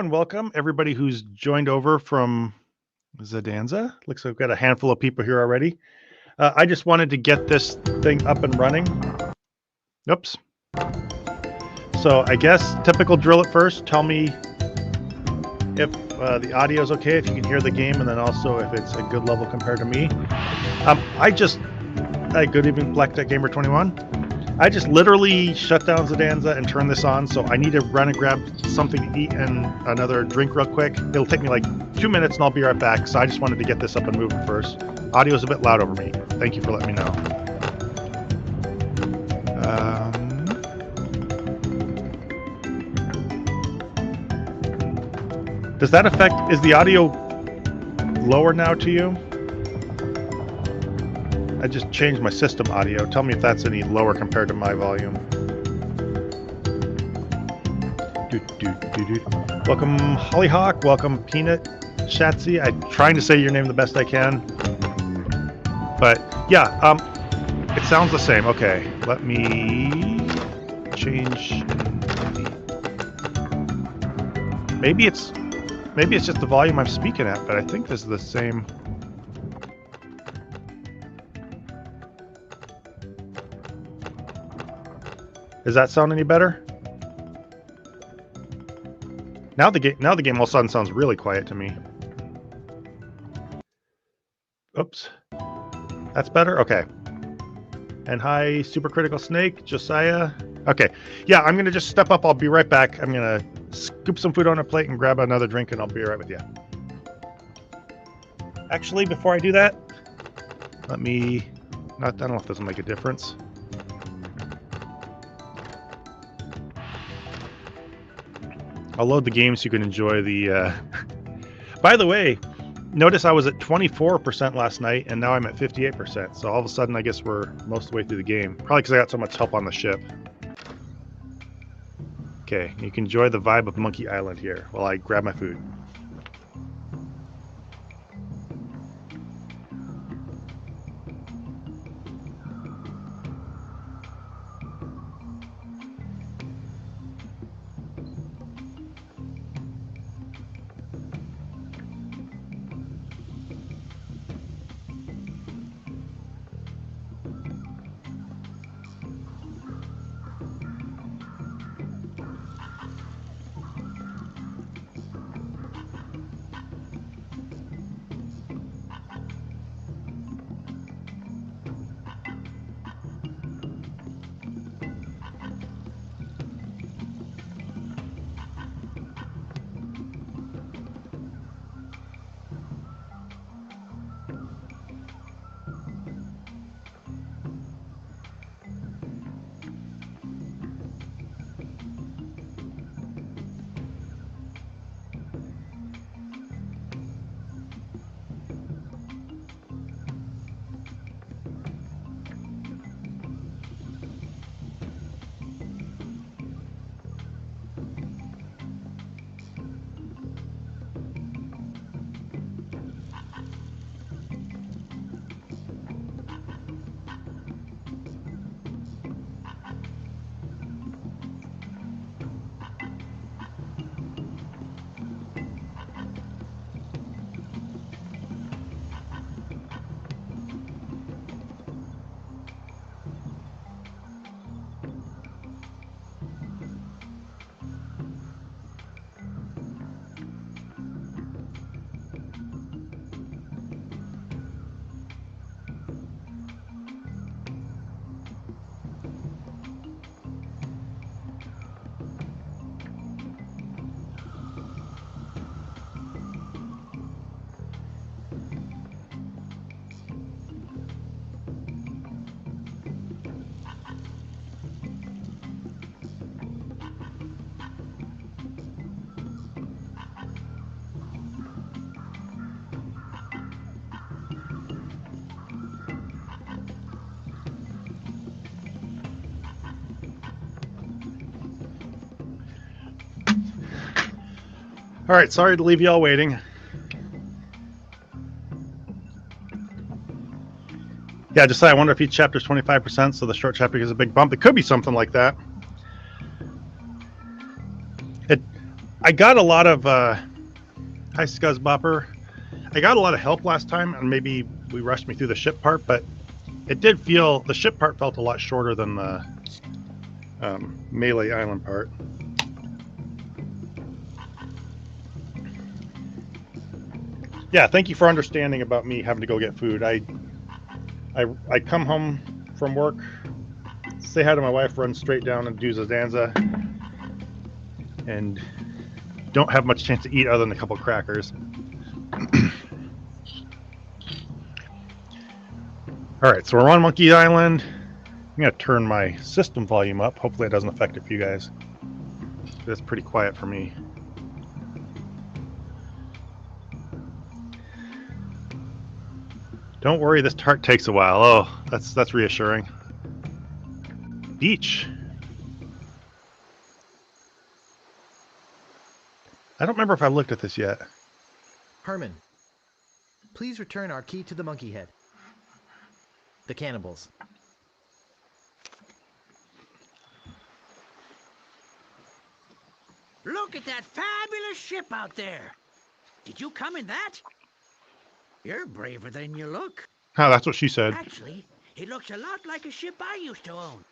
and welcome everybody who's joined over from Zadanza. Looks like we've got a handful of people here already. I just wanted to get this thing up and running. Oops. So I guess typical drill at first. Tell me if the audio is okay, if you can hear the game, and then also if it's a good level compared to me. Good evening, Black Tech Gamer 21. I just literally shut down Zadanza and turned this on, so I need to run and grab something to eat and another drink real quick. It'll take me like 2 minutes and I'll be right back, so I just wanted to get this up and moving first. Audio's a bit loud over me. Thank you for letting me know. Does that affect, is the audio lower now to you? I just changed my system audio. Tell me if that's any lower compared to my volume. Welcome Hollyhock, welcome Peanut Shatsy. I'm trying to say your name the best I can. But yeah, it sounds the same. Okay, let me change. Maybe it's just the volume I'm speaking at, but I think this is the same. Does that sound any better? Now the game all of a sudden sounds really quiet to me. Oops. That's better? Okay. And hi, Supercritical Snake, Josiah. Okay. Yeah, I'm going to just step up. I'll be right back. I'm going to scoop some food on a plate and grab another drink, and I'll be right with you. Actually, before I do that, let me... I don't know if this will make a difference. I'll load the game so you can enjoy the... By the way, notice I was at 24% last night, and now I'm at 58%. So all of a sudden, I guess we're most of the way through the game. Probably because I got so much help on the ship. Okay, you can enjoy the vibe of Monkey Island here while I grab my food. All right, sorry to leave you all waiting. Yeah, just say I wonder if each chapter is 25%, so the short chapter gets a big bump. It could be something like that. I got a lot of hi Scuzzbopper. I got a lot of help last time, and maybe we rushed me through the ship part, but it did feel the ship part felt a lot shorter than the Melee Island part. Yeah, thank you for understanding about me having to go get food. I come home from work, say hi to my wife, run straight down and do Zadanza, and don't have much chance to eat other than a couple crackers. All right, so we're on Monkey Island. I'm gonna turn my system volume up. Hopefully it doesn't affect it for you guys. It's pretty quiet for me. Don't worry, this tart takes a while. Oh, that's reassuring. Beach. I don't remember if I looked at this yet. Herman, please return our key to the monkey head. The cannibals. Look at that fabulous ship out there. Did you come in that? You're braver than you look. Oh, that's what she said. Actually, it looks a lot like a ship I used to own.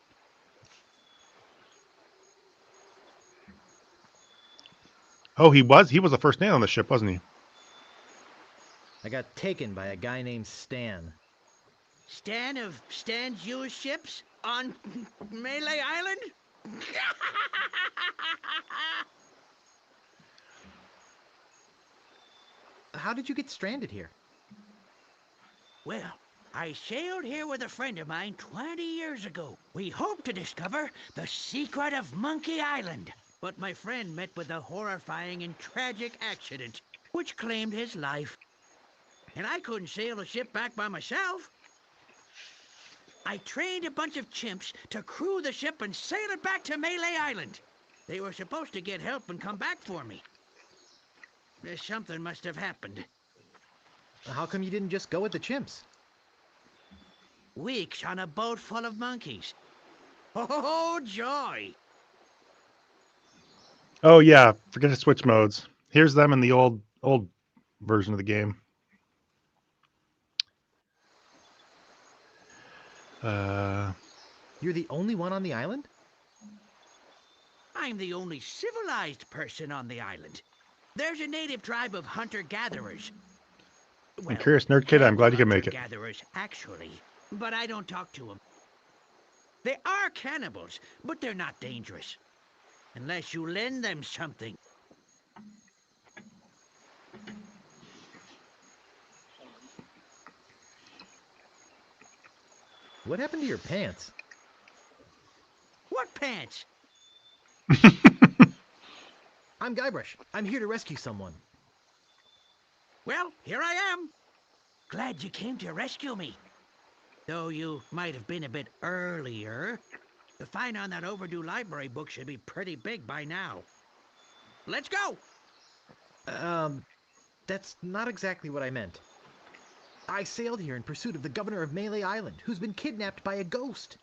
Oh, he was the first man on the ship, wasn't he? I got taken by a guy named Stan. Stan of Stan's used ships on Melee Island? How did you get stranded here? Well, I sailed here with a friend of mine 20 years ago. We hoped to discover the secret of Monkey Island. But my friend met with a horrifying and tragic accident, which claimed his life. And I couldn't sail the ship back by myself. I trained a bunch of chimps to crew the ship and sail it back to Melee Island. They were supposed to get help and come back for me. Something must have happened. How come you didn't just go with the chimps? Weeks on a boat full of monkeys. Oh, joy! Oh yeah, forget to switch modes. Here's them in the old version of the game. You're the only one on the island? I'm the only civilized person on the island. There's a native tribe of hunter-gatherers. And Curious Nerd Kid, I'm glad you can make it. Hunter-gatherers, actually, but I don't talk to them. They are cannibals, but they're not dangerous. Unless you lend them something. What happened to your pants? What pants? I'm Guybrush. I'm here to rescue someone. Well, here I am. Glad you came to rescue me. Though you might have been a bit earlier. The fine on that overdue library book should be pretty big by now. Let's go! That's not exactly what I meant. I sailed here in pursuit of the governor of Melee Island, who's been kidnapped by a ghost.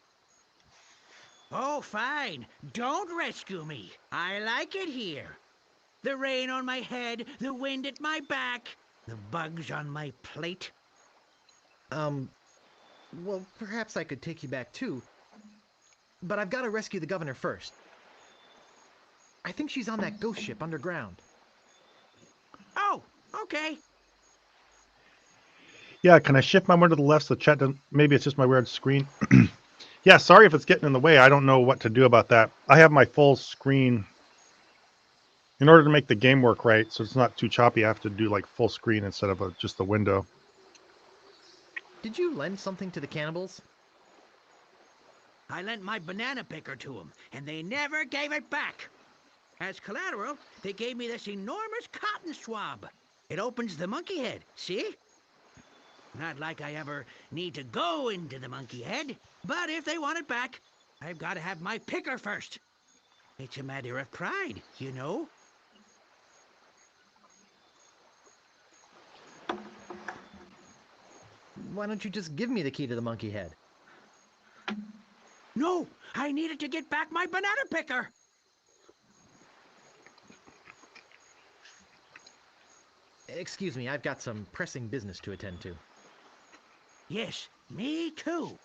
Oh, fine. Don't rescue me. I like it here. The rain on my head, the wind at my back, the bugs on my plate. Well, perhaps I could take you back too. But I've got to rescue the governor first. I think she's on that ghost ship underground. Oh, okay. Yeah, can I shift my one to the left so the chat doesn't... Maybe it's just my weird screen. Yeah, sorry if it's getting in the way. I don't know what to do about that. I have my full screen. In order to make the game work right, so it's not too choppy, I have to do like full screen instead of just the window. Did you lend something to the cannibals? I lent my banana picker to them, and they never gave it back. As collateral, they gave me this enormous cotton swab. It opens the monkey head, see? Not like I ever need to go into the monkey head, but if they want it back, I've got to have my picker first. It's a matter of pride, you know? Why don't you just give me the key to the monkey head? No, I needed to get back my banana picker. Excuse me, I've got some pressing business to attend to. Yes, me too.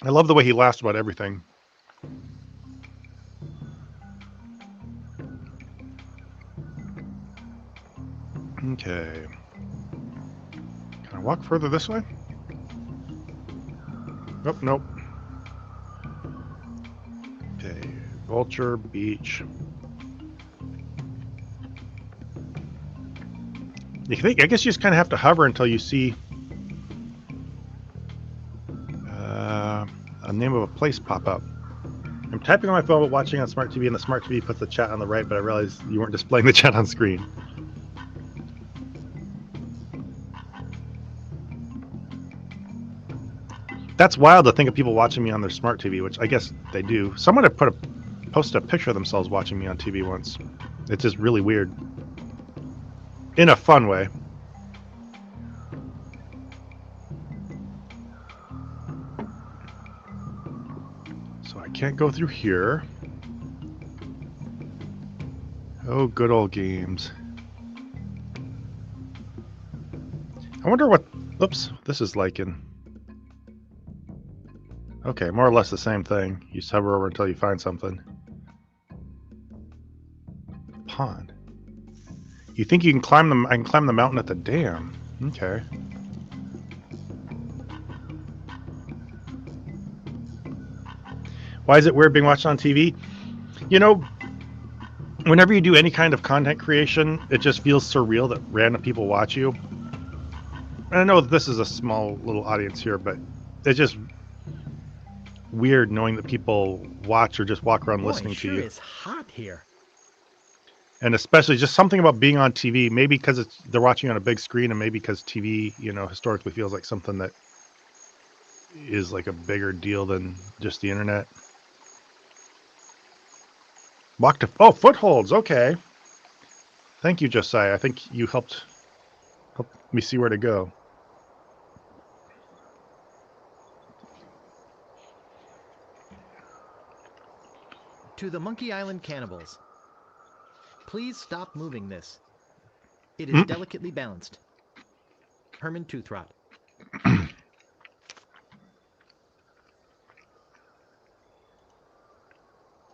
I love the way he laughs about everything. Okay. Can I walk further this way? Oh, nope. Okay. Vulture Beach. You think? I guess you just kind of have to hover until you see a name of a place pop up. I'm typing on my phone but watching on Smart TV, and the Smart TV puts the chat on the right, but I realized you weren't displaying the chat on screen. That's wild to think of people watching me on their Smart TV, which I guess they do. Someone had posted a picture of themselves watching me on TV once. It's just really weird. In a fun way. So I can't go through here. Oh, good old games. I wonder what... Oops, this is like in... Okay, more or less the same thing. You just hover over until you find something. Pond. You think you can climb the... I can climb the mountain at the dam. Okay. Why is it weird being watched on TV? You know, whenever you do any kind of content creation, it just feels surreal that random people watch you. And I know this is a small little audience here, but it's just weird knowing that people watch or just walk around listening sure to you. It's hot here. And especially just something about being on TV, maybe because they're watching on a big screen, and maybe because TV, you know, historically feels like something that is like a bigger deal than just the internet. Walk to... Oh, footholds. Okay. Thank you, Josiah. I think you helped me see where to go. To the Monkey Island cannibals. Please stop moving this. It is delicately balanced. Herman Toothrot.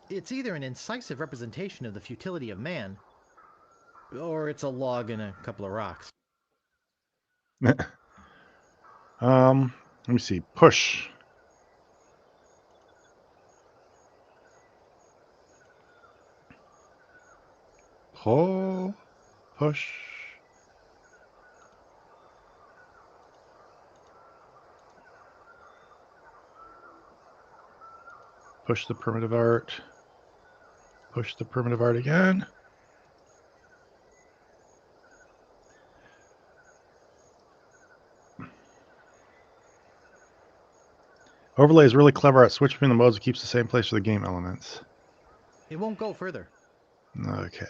It's either an incisive representation of the futility of man, or it's a log and a couple of rocks. Let me see. Push. Pull. Push. Push the primitive art. Push the primitive art again. Overlay is really clever at switching between the modes. It keeps the same place for the game elements. It won't go further. Okay.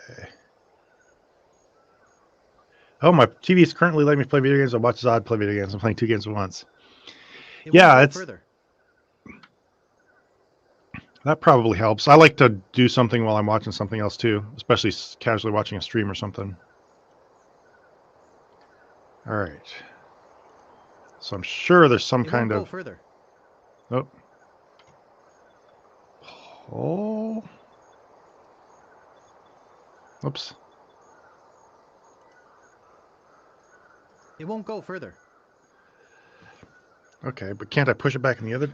Oh, my TV is currently letting me play video games. I watch Zod play video games. I'm playing 2 games at once. Yeah, it's further. That probably helps. I like to do something while I'm watching something else too, especially casually watching a stream or something. All right. So I'm sure there's some kind of... Go further. Oh. Oh. Oops. It won't go further. Okay, but can't I push it back in the other?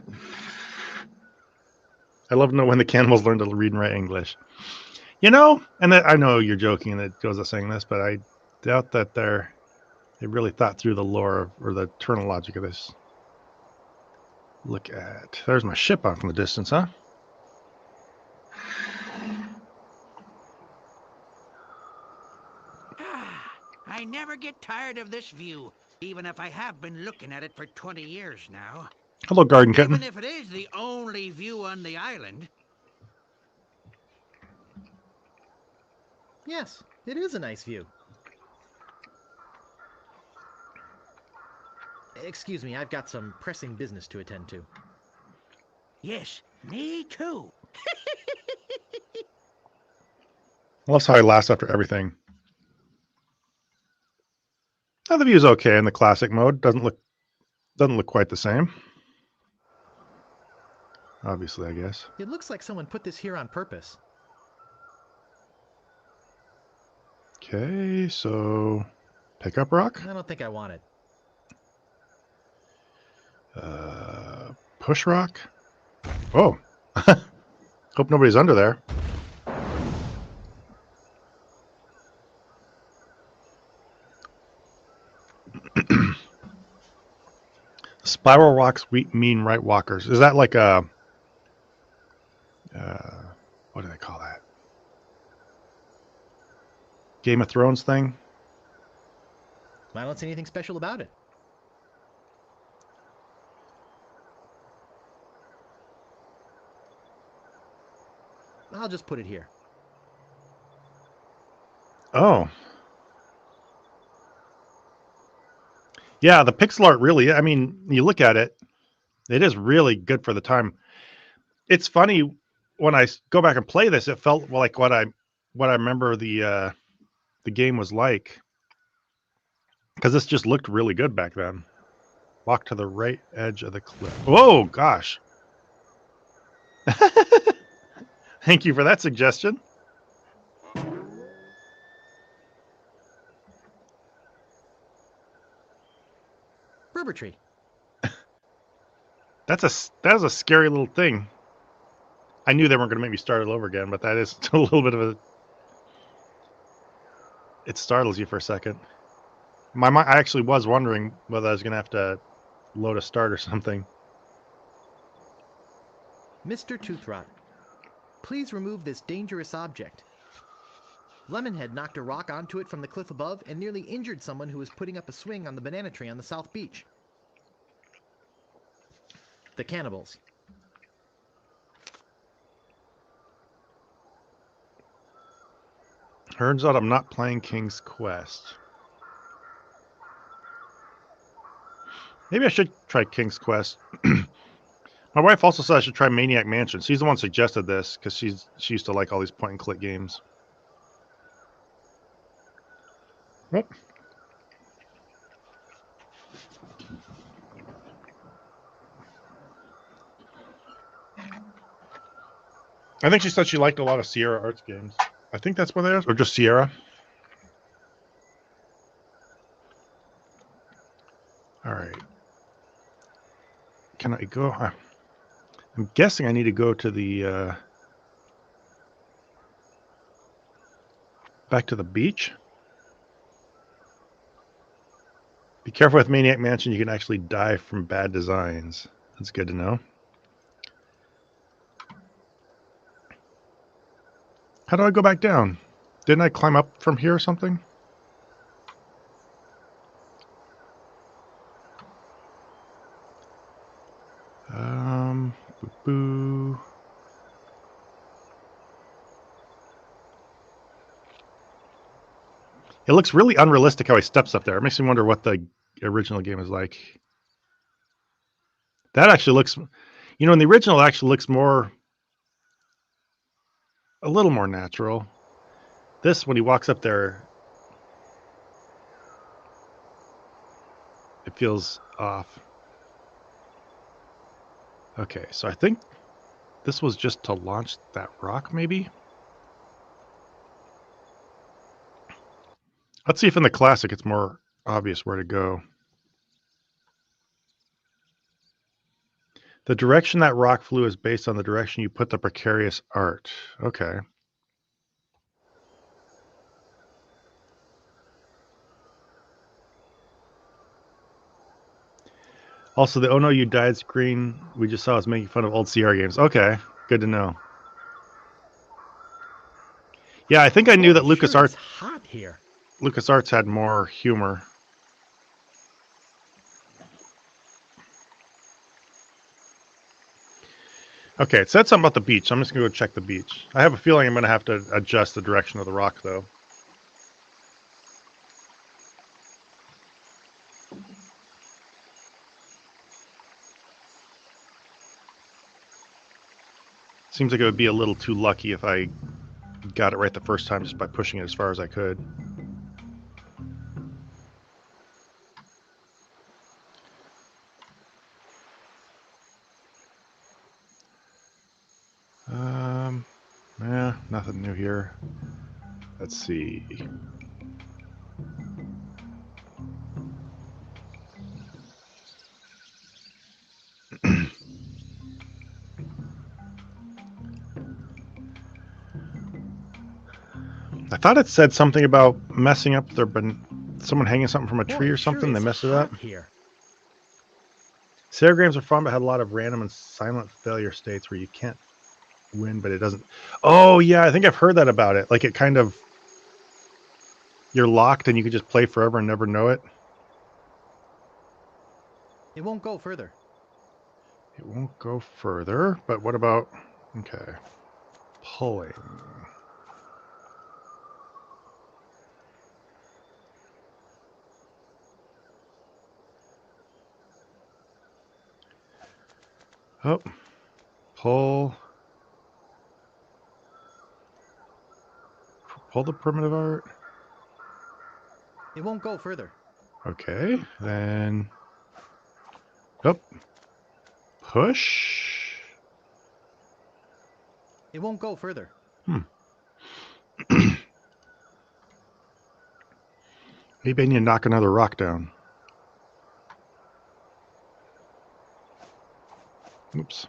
I love to know when the cannibals learn to read and write English. You know, and I know you're joking and it goes without saying this, but I doubt that they really thought through the lore or the eternal logic of this. Look at... There's my ship off in the distance, huh? I never get tired of this view, even if I have been looking at it for 20 years now. Hello, Garden Kitten. Even if it is the only view on the island. Yes, it is a nice view. Excuse me, I've got some pressing business to attend to. Yes, me too. I love how he laughs after everything. Now the view's okay in the classic mode. Doesn't look quite the same. Obviously, I guess. It looks like someone put this here on purpose. Okay, so pickup rock. I don't think I want it. Push rock. Oh. Hope nobody's under there. Spiral rocks mean right walkers. Is that like a... what do they call that? Game of Thrones thing? I don't see anything special about it. I'll just put it here. Oh. Yeah, the pixel art really, I mean, you look at it, it is really good for the time. It's funny, when I go back and play this, it felt like what I remember the game was like. Because this just looked really good back then. Walk to the right edge of the cliff. Whoa, gosh. Thank you for that suggestion. Rubber tree. That was a scary little thing. I knew they weren't going to make me start it over again, but that is a little bit of a... It startles you for a second. I actually was wondering whether I was going to have to load a start or something. Mr. Toothrot, please remove this dangerous object. Lemonhead knocked a rock onto it from the cliff above and nearly injured someone who was putting up a swing on the banana tree on the South Beach. The cannibals. Turns out I'm not playing King's Quest. Maybe I should try King's Quest. My wife also said I should try Maniac Mansion. She's the one who suggested this because she used to like all these point-and-click games. Yep. I think she said she liked a lot of Sierra Arts games. I think that's what it is, or just Sierra. All right. Can I go? I'm guessing I need to go to the back to the beach. Be careful with Maniac Mansion. You can actually die from bad designs. That's good to know. How do I go back down? Didn't I climb up from here or something? Boo. It looks really unrealistic how he steps up there. It makes me wonder what the original game is like. That actually looks, you know, in the original it actually looks a little more natural. This, when he walks up there, it feels off. Okay, so I think this was just to launch that rock, maybe? Let's see if in the classic it's more obvious where to go. The direction that rock flew is based on the direction you put the precarious art. Okay. Also, the "Oh no, you died" screen we just saw was making fun of old Sierra games. Okay, good to know. Yeah, I think I knew that Sure, LucasArts it's hot here. LucasArts had more humor. Okay, it said something about the beach. I'm just going to go check the beach. I have a feeling I'm going to have to adjust the direction of the rock, though. Seems like it would be a little too lucky if I got it right the first time just by pushing it as far as I could. Yeah, nothing new here. Let's see. I thought it said something about messing up their someone hanging something from a tree Boy, or it sure something. They is messed it up. hot here. Saragrams are fun, but had a lot of random and silent failure states where you can't win, but it doesn't. Oh yeah, I think I've heard that about it. Like it kind of, you're locked and you can just play forever and never know it. It won't go further. It won't go further, but what about, okay, pulling. Oh, pull the primitive art. It won't go further. Okay, then, oh, push. It won't go further. Maybe I need to knock another rock down. Oops.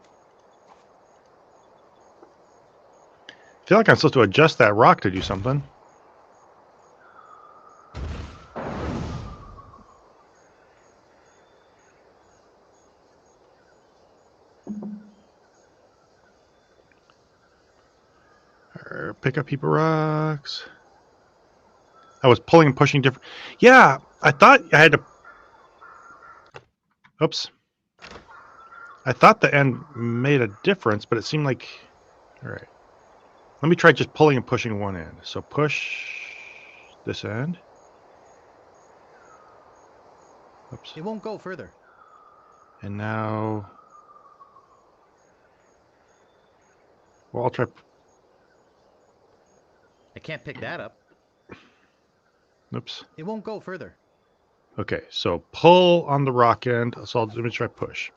I feel like I'm supposed to adjust that rock to do something. Pick up heap of rocks. I was pulling and pushing different. Yeah, I thought I had to. Oops. I thought the end made a difference, but it seemed like. All right. Let me try just pulling and pushing one end. So push this end. Oops. It won't go further. And now. Well, I'll try. I can't pick that up. Oops. It won't go further. Okay, so pull on the rock end. So let me try push.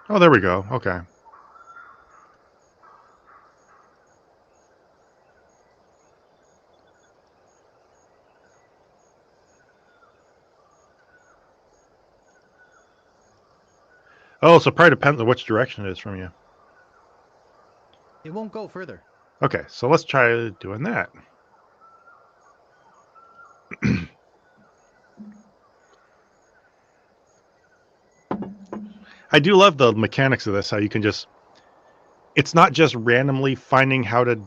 Oh, there we go. Okay. Oh, so probably depends on which direction it is from you. It won't go further. Okay, so let's try doing that. I do love the mechanics of this, how you can just, it's not just randomly finding how to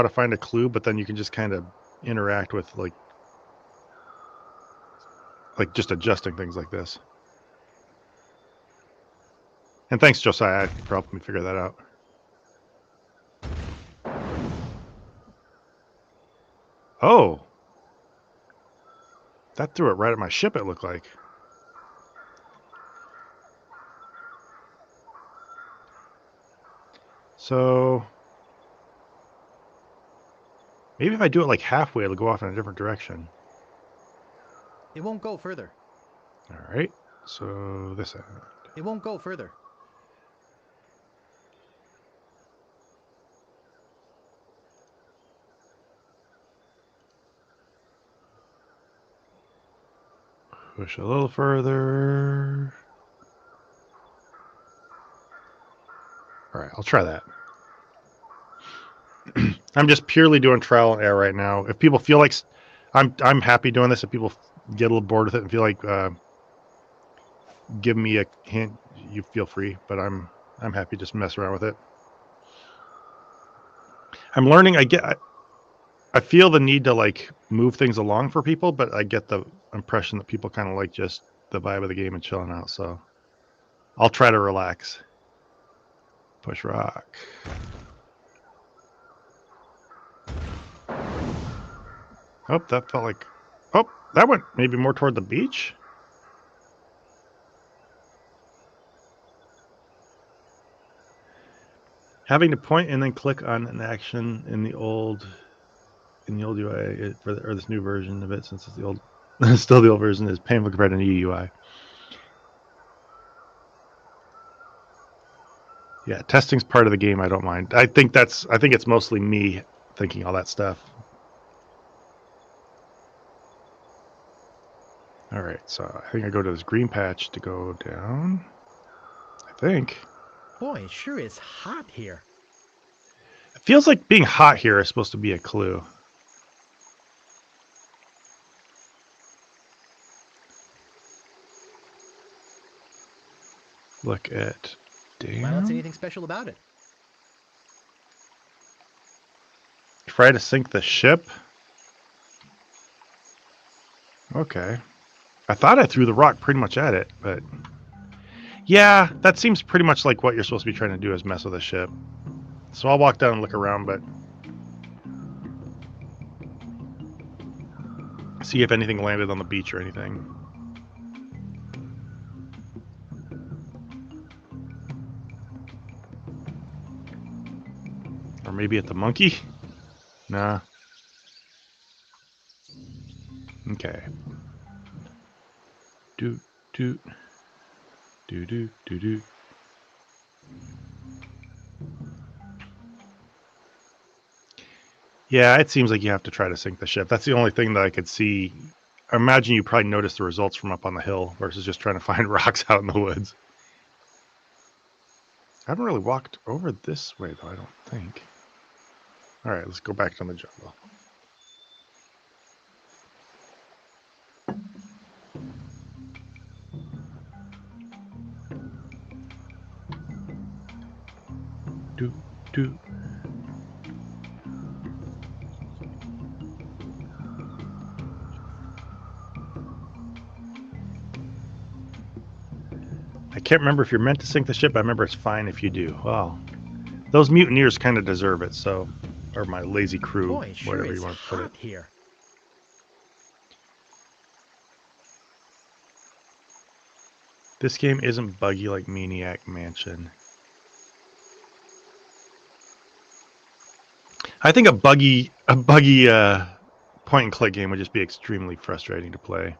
find a clue, but then you can just kind of interact with like just adjusting things like this. And thanks, Josiah, for helping me figure that out. Oh, that threw it right at my ship, it looked like. So maybe if I do it like halfway, it'll go off in a different direction. It won't go further. All right, so this end. It won't go further. Push a little further. All right, I'll try that. I'm just purely doing trial and error right now. If people feel like I'm happy doing this, if people get a little bored with it and feel like give me a hint, you feel free. But I'm happy to just mess around with it. I'm learning. I feel the need to like move things along for people, but I get the impression that people kind of like just the vibe of the game and chilling out. So I'll try to relax. Push rock. Oh, that felt like... Oh, that went maybe more toward the beach? Having to point and then click on an action in the old UI or this new version of it, since it's the old, still the old version, is painful compared to the new UI. Yeah, testing's part of the game. I don't mind. I think it's mostly me thinking all that stuff. All right, so I think I go to this green patch to go down. I think. Boy, it sure is hot here. It feels like being hot here is supposed to be a clue. Look at down. I don't see anything special about it. Try to sink the ship. Okay. I thought I threw the rock pretty much at it, but yeah, that seems pretty much like what you're supposed to be trying to do is mess with a ship. So I'll walk down and look around, but see if anything landed on the beach or anything. Or maybe at the monkey? Nah. Okay. Doot, doot. Doot, doot, doot, doot. Yeah, it seems like you have to try to sink the ship. That's the only thing that I could see. I imagine you probably noticed the results from up on the hill versus just trying to find rocks out in the woods. I haven't really walked over this way, though, I don't think. All right, let's go back to the jungle. Doot, doot. I can't remember if you're meant to sink the ship. I remember it's fine if you do. Well, those mutineers kind of deserve it, so, or my lazy crew, Boy, sure whatever is you want to put it. hot here. This game isn't buggy like Maniac Mansion. I think a buggy point and click game would just be extremely frustrating to play.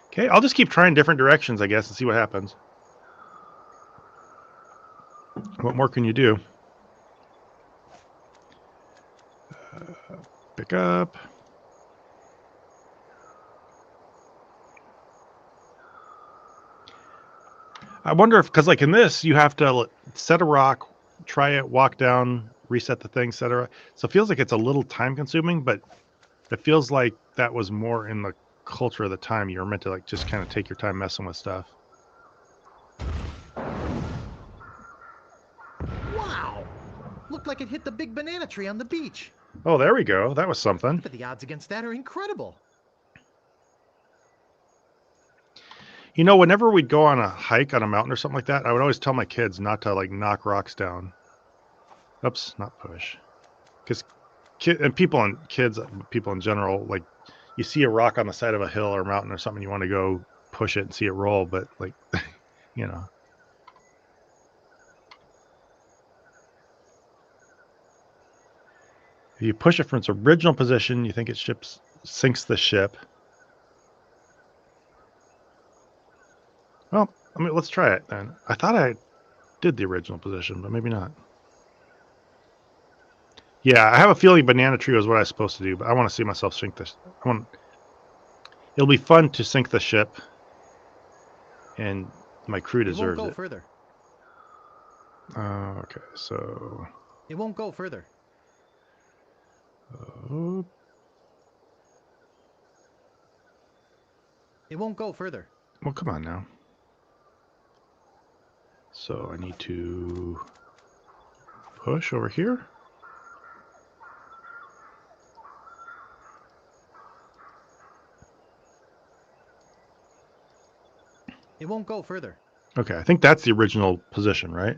Okay, I'll just keep trying different directions, I guess, and see what happens. What more can you do? Pick up. I wonder if, because like in this, you have to set a rock, try it, walk down, reset the thing, set a rock. So it feels like it's a little time consuming, but it feels like that was more in the culture of the time. You were meant to like just kind of take your time messing with stuff. Wow! Looked like it hit the big banana tree on the beach. Oh, there we go. That was something. But the odds against that are incredible. You know, whenever we'd go on a hike on a mountain or something like that, I would always tell my kids not to like knock rocks down. Oops, not push. Because people in general, like you see a rock on the side of a hill or mountain or something, you want to go push it and see it roll, but like, you know. If you push it from its original position, you think it sinks the ship. Well, I mean, let's try it then. I thought I did the original position, but maybe not. Yeah, I have a feeling banana tree was what I was supposed to do, but I want to see myself sink this. It'll be fun to sink the ship, and my crew deserves It won't it. go further. Okay, so It won't go further. It won't go further. Well, come on now. So I need to push over here. It won't go further. Okay, I think that's the original position, right?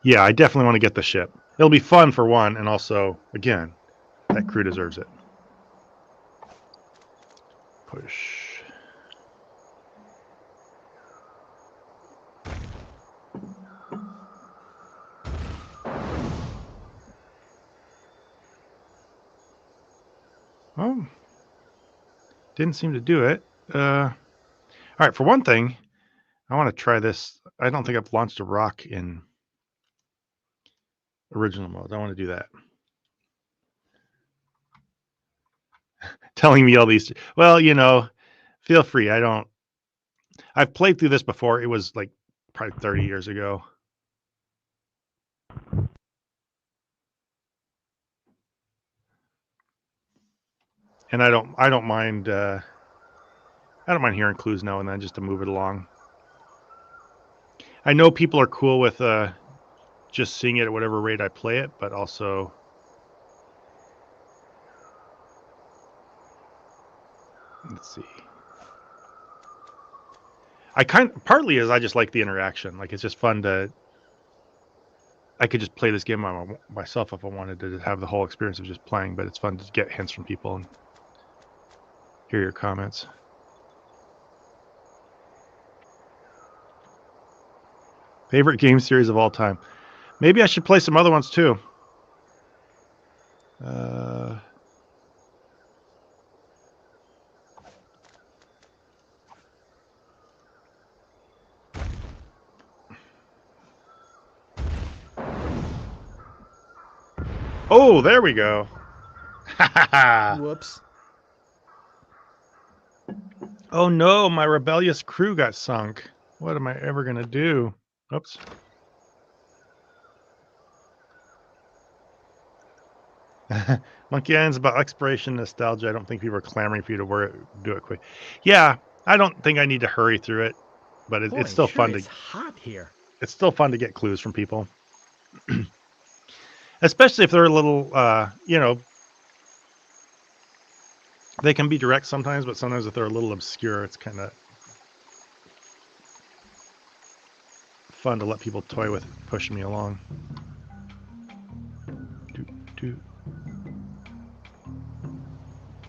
Yeah, I definitely want to get the ship. It'll be fun for one, and also, again, that crew deserves it. Push. Oh, didn't seem to do it. All right, for one thing, I want to try this. I don't think I've launched a rock in original mode. I want to do that. Telling me all these. Well, feel free. I've played through this before. It was like probably 30 years ago. And I don't mind hearing clues now and then just to move it along. I know people are cool with just seeing it at whatever rate I play it, but also let's see. Partly is I just like the interaction. Like it's just fun to. I could just play this game by myself if I wanted to have the whole experience of just playing, but it's fun to get hints from people and hear your comments. Favorite game series of all time? Maybe I should play some other ones too. Oh, there we go. Whoops. Oh no, my rebellious crew got sunk. What am I ever going to do? Oops. Monkey Island's about exploration nostalgia. I don't think people are clamoring for you to do it quick. Yeah, I don't think I need to hurry through it, but it's still fun to. It's hot here. It's still fun to get clues from people, especially if they're a little, they can be direct sometimes, but sometimes if they're a little obscure, it's kind of fun to let people toy with pushing me along.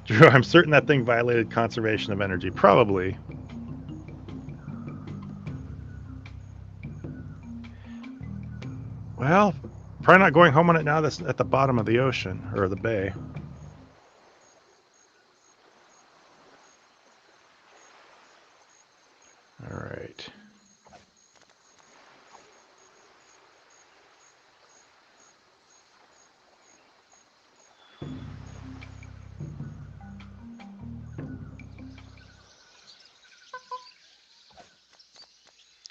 Drew, I'm certain that thing violated conservation of energy. Probably. Well, probably not going home on it now. That's at the bottom of the ocean or the bay. All right.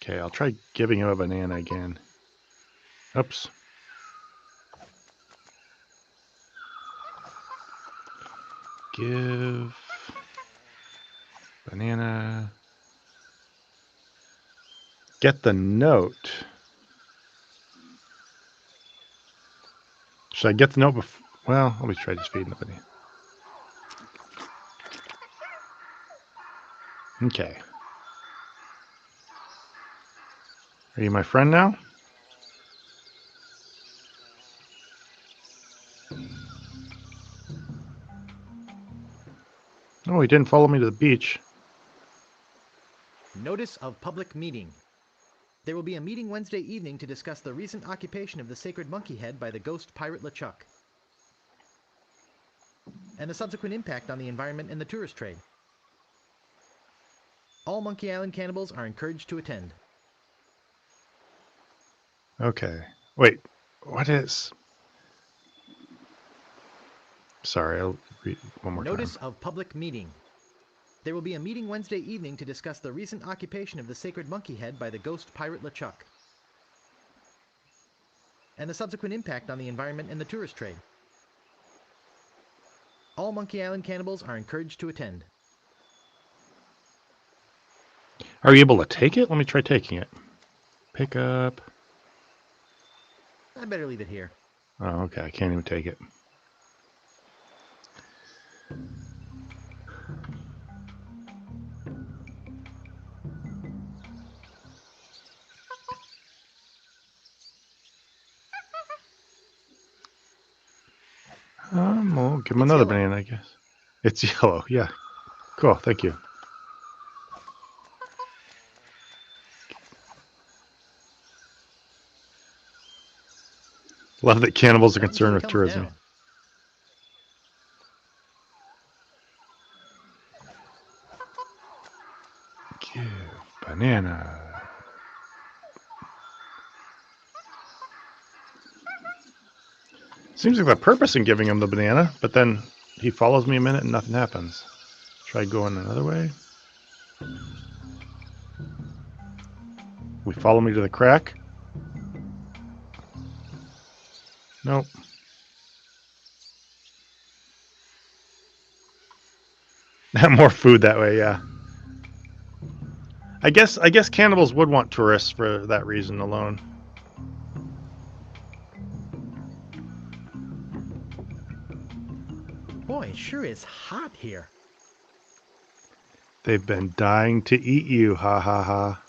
Okay, I'll try giving him a banana again. Oops. Give banana. Get the note. Should I get the note before? Well, let me try just feeding the banana. Okay. Are you my friend now? Oh, he didn't follow me to the beach. Notice of public meeting. There will be a meeting Wednesday evening to discuss the recent occupation of the sacred monkey head by the ghost pirate LeChuck, and the subsequent impact on the environment and the tourist trade. All Monkey Island cannibals are encouraged to attend. Okay. Wait, what is... Sorry, I'll read one more Notice time. of public meeting. There will be a meeting Wednesday evening to discuss the recent occupation of the sacred monkey head by the ghost pirate LeChuck, and the subsequent impact on the environment and the tourist trade. All Monkey Island cannibals are encouraged to attend. Are you able to take it? Let me try taking it. Pick up. I better leave it here. Oh, okay. I can't even take it. We'll give him It's another yellow. banana, I guess. It's yellow. Yeah. Cool. Thank you. Love that cannibals are concerned with tourism. Down. Banana. Seems like the purpose in giving him the banana, but then he follows me a minute and nothing happens. Try going another way. We follow me to the crack. Nope. More food that way, yeah. I guess cannibals would want tourists for that reason alone. Boy, it sure is hot here. They've been dying to eat you, ha ha ha.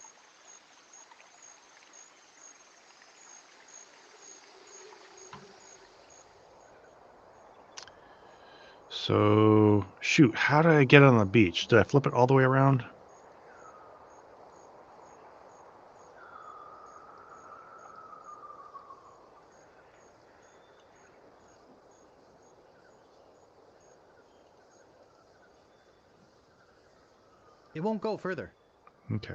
So, shoot, how did I get on the beach? Did I flip it all the way around? It won't go further. Okay.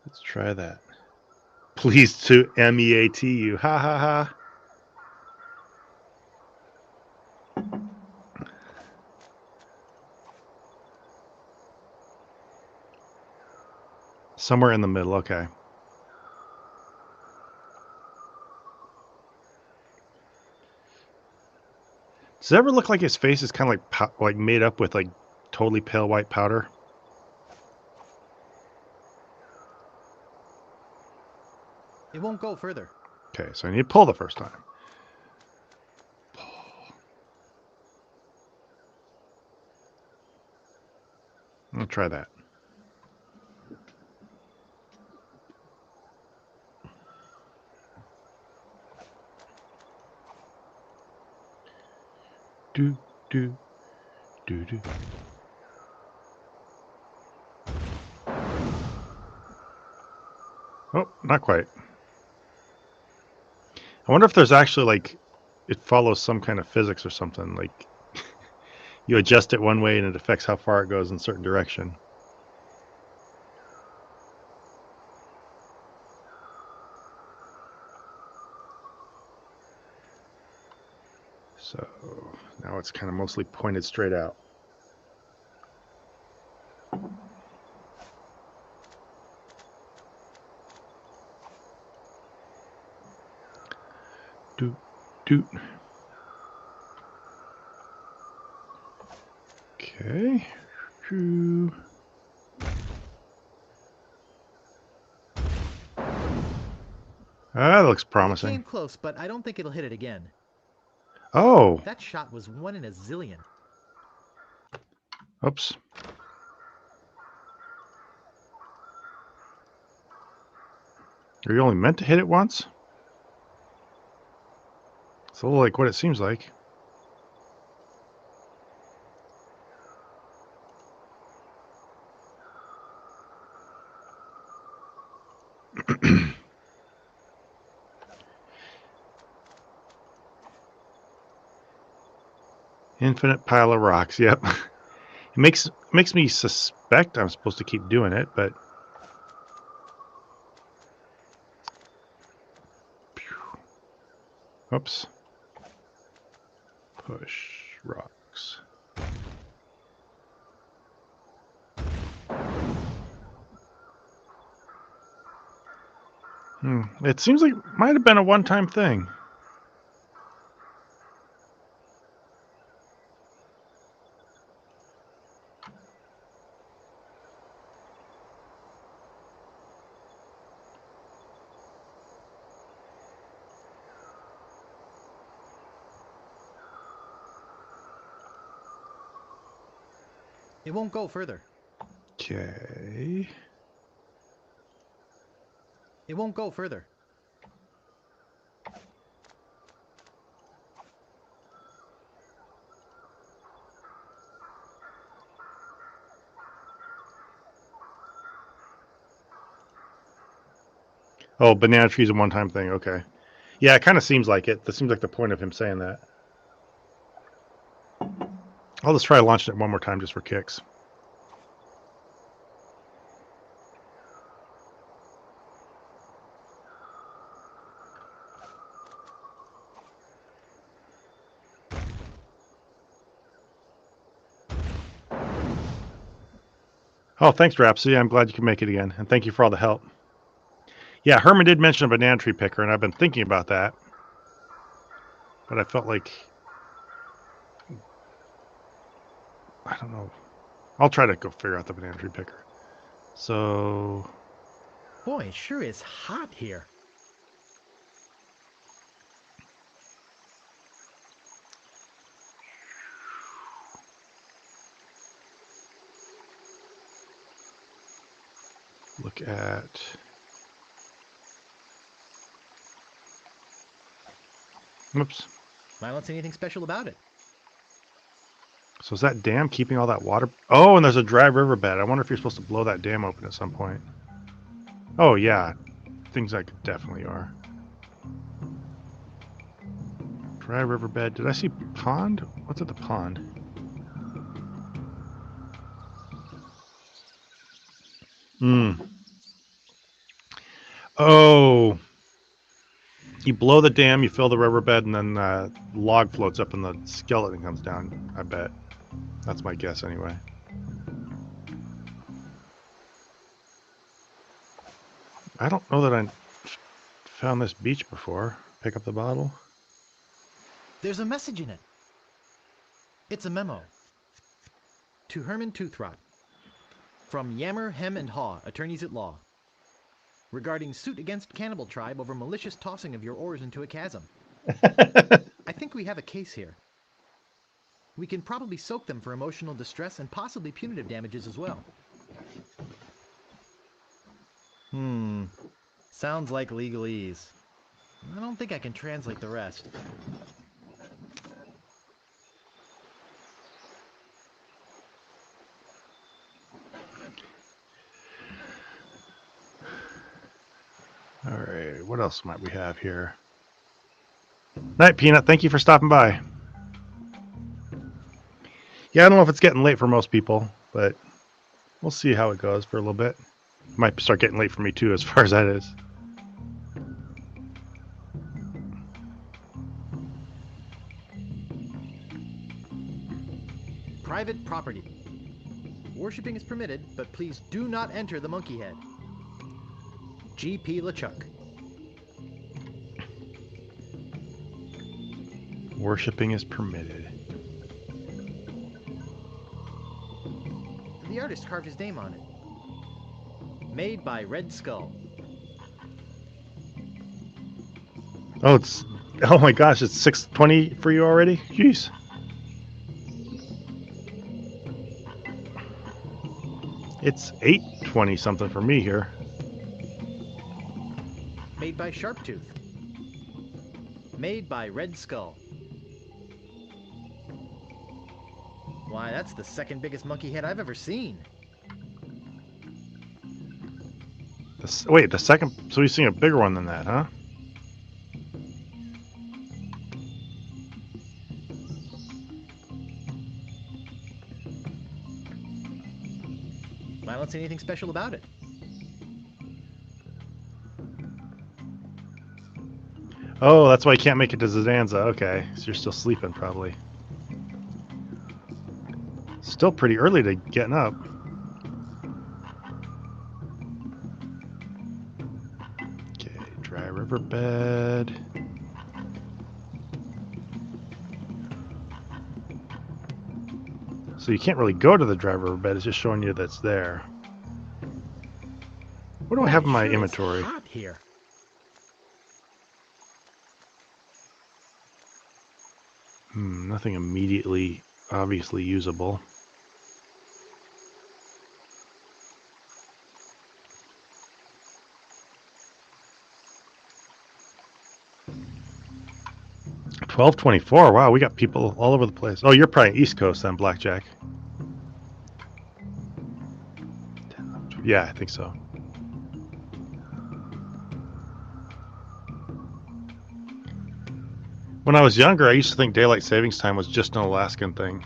Let's try that. Pleased to meat you, ha ha ha. Somewhere in the middle, okay. Does it ever look like his face is kind of like made up with like totally pale white powder? It won't go further. Okay, so I need to pull the first time. I'll try that. Do, do, do, do. Oh, not quite. I wonder if there's actually like, it follows some kind of physics or something. Like you adjust it one way and it affects how far it goes in a certain direction. So now it's kind of mostly pointed straight out. Doot, doot. Okay. Shoo. That looks Came promising. close, but I don't think it'll hit it again. Oh, That shot was 1 in a zillion. oops. Are you only meant to hit it once? It's a little like what it seems like. Infinite pile of rocks. Yep. It makes me suspect I'm supposed to keep doing it, but oops. Push rocks. It seems like it might have been a one-time thing. It won't go further. Okay. It won't go further. Oh, banana tree's a one-time thing. Okay. Yeah, it kind of seems like it. That seems like the point of him saying that. I'll just try launching it one more time just for kicks. Oh, thanks, Rhapsody. I'm glad you can make it again, and thank you for all the help. Yeah, Herman did mention a banana tree picker, and I've been thinking about that, but I felt like I don't know. I'll try to go figure out the banana tree picker. So, Boy, it sure is hot here. look at. Oops. I don't see anything special about it. So is that dam keeping all that water? Oh, and there's a dry riverbed. I wonder if you're supposed to blow that dam open at some point. Oh, yeah. Things like definitely are. Dry riverbed. Did I see pond? What's at the pond? Oh. You blow the dam, you fill the riverbed, and then log floats up and the skeleton comes down, I bet. That's my guess anyway. I don't know that I found this beach before. Pick up the bottle. There's a message in it. It's a memo. To Herman Toothrot. From Yammer, Hem, and Haw, attorneys at law. Regarding suit against Cannibal Tribe over malicious tossing of your oars into a chasm. I think we have a case here. We can probably soak them for emotional distress and possibly punitive damages as well. Sounds like legalese. I don't think I can translate the rest. All right, what else might we have here? Night, Peanut. Thank you for stopping by. Yeah, I don't know if it's getting late for most people, but we'll see how it goes for a little bit. Might start getting late for me too, as far as that is. Private property. Worshipping is permitted, but please do not enter the monkey head. G.P. LeChuck. Worshipping is permitted. The artist carved his name on it. Made by Red Skull. Oh my gosh, it's 6:20 for you already? Jeez. It's 8:20 something for me here. Made by Sharptooth. Made by Red Skull. Why, that's the second biggest monkey head I've ever seen. Wait, the second... So we've seen a bigger one than that, huh? I don't see anything special about it. Oh, that's why you can't make it to Zadanza. Okay, so you're still sleeping, probably. Still pretty early to getting up. Okay, dry riverbed. So you can't really go to the dry riverbed. It's just showing you that's there. What do I have in my inventory? It's hot here. Nothing immediately, obviously usable. $12.24. Wow, we got people all over the place. Oh, you're probably East Coast then, Blackjack. Yeah, I think so. When I was younger, I used to think daylight savings time was just an Alaskan thing.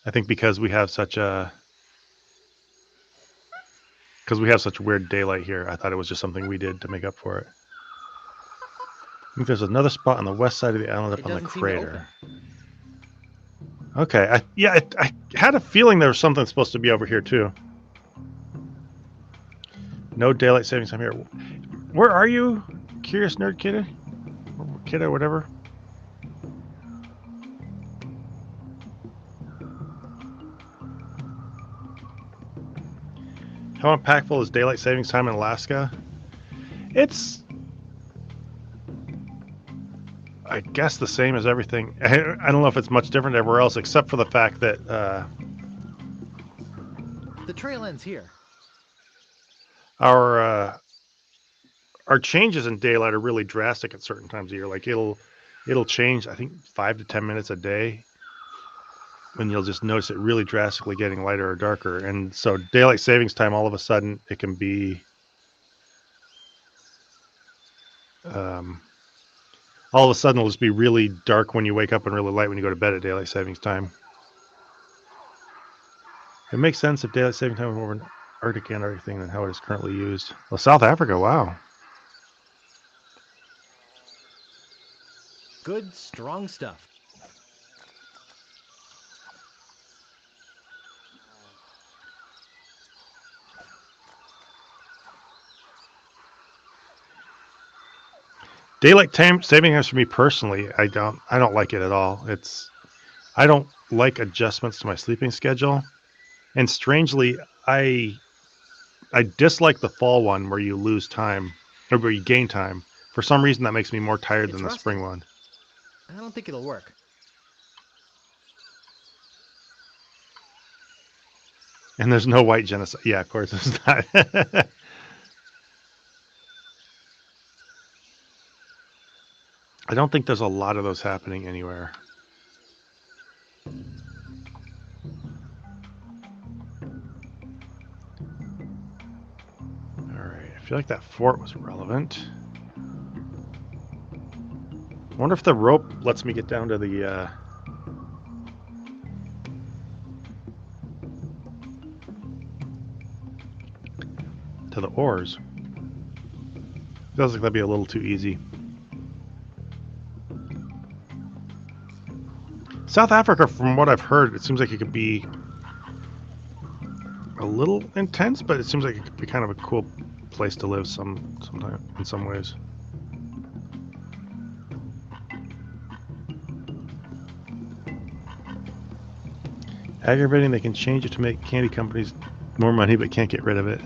I think because we have such weird daylight here, I thought it was just something we did to make up for it. think there's another spot on the west side of the island up It on the doesn't seem to crater. open. Okay, I had a feeling there was something supposed to be over here too. No daylight savings time here. Where are you, Curious Nerd Kiddo? Kiddo, whatever. How impactful is daylight savings time in Alaska? It's, I guess, the same as everything. I don't know if it's much different everywhere else, except for the fact that The trail ends here. our changes in daylight are really drastic at certain times of year. Like it'll change, I think, 5 to 10 minutes a day, when you'll just notice it really drastically getting lighter or darker. And so daylight savings time, all of a sudden, it can be all of a sudden it'll just be really dark when you wake up and really light when you go to bed at daylight savings time. It makes sense if daylight saving time was more of an Arctic and Antarctic thing than how it is currently used. Well, South Africa, wow. Good, strong stuff. Daylight time saving times for me personally, I don't like it at all. I don't like adjustments to my sleeping schedule, and strangely, I dislike the fall one where you lose time or where you gain time. For some reason, that makes me more tired than the Rusty. spring one. I don't think it'll work. And there's no white genocide. Yeah, of course it's not. I don't think there's a lot of those happening anywhere. Alright, I feel like that fort was relevant. I wonder if the rope lets me get down to the ores. Feels like that'd be a little too easy. South Africa, from what I've heard, it seems like it could be a little intense, but it seems like it could be kind of a cool place to live sometime in some ways. Aggravating, they can change it to make candy companies more money, but can't get rid of it.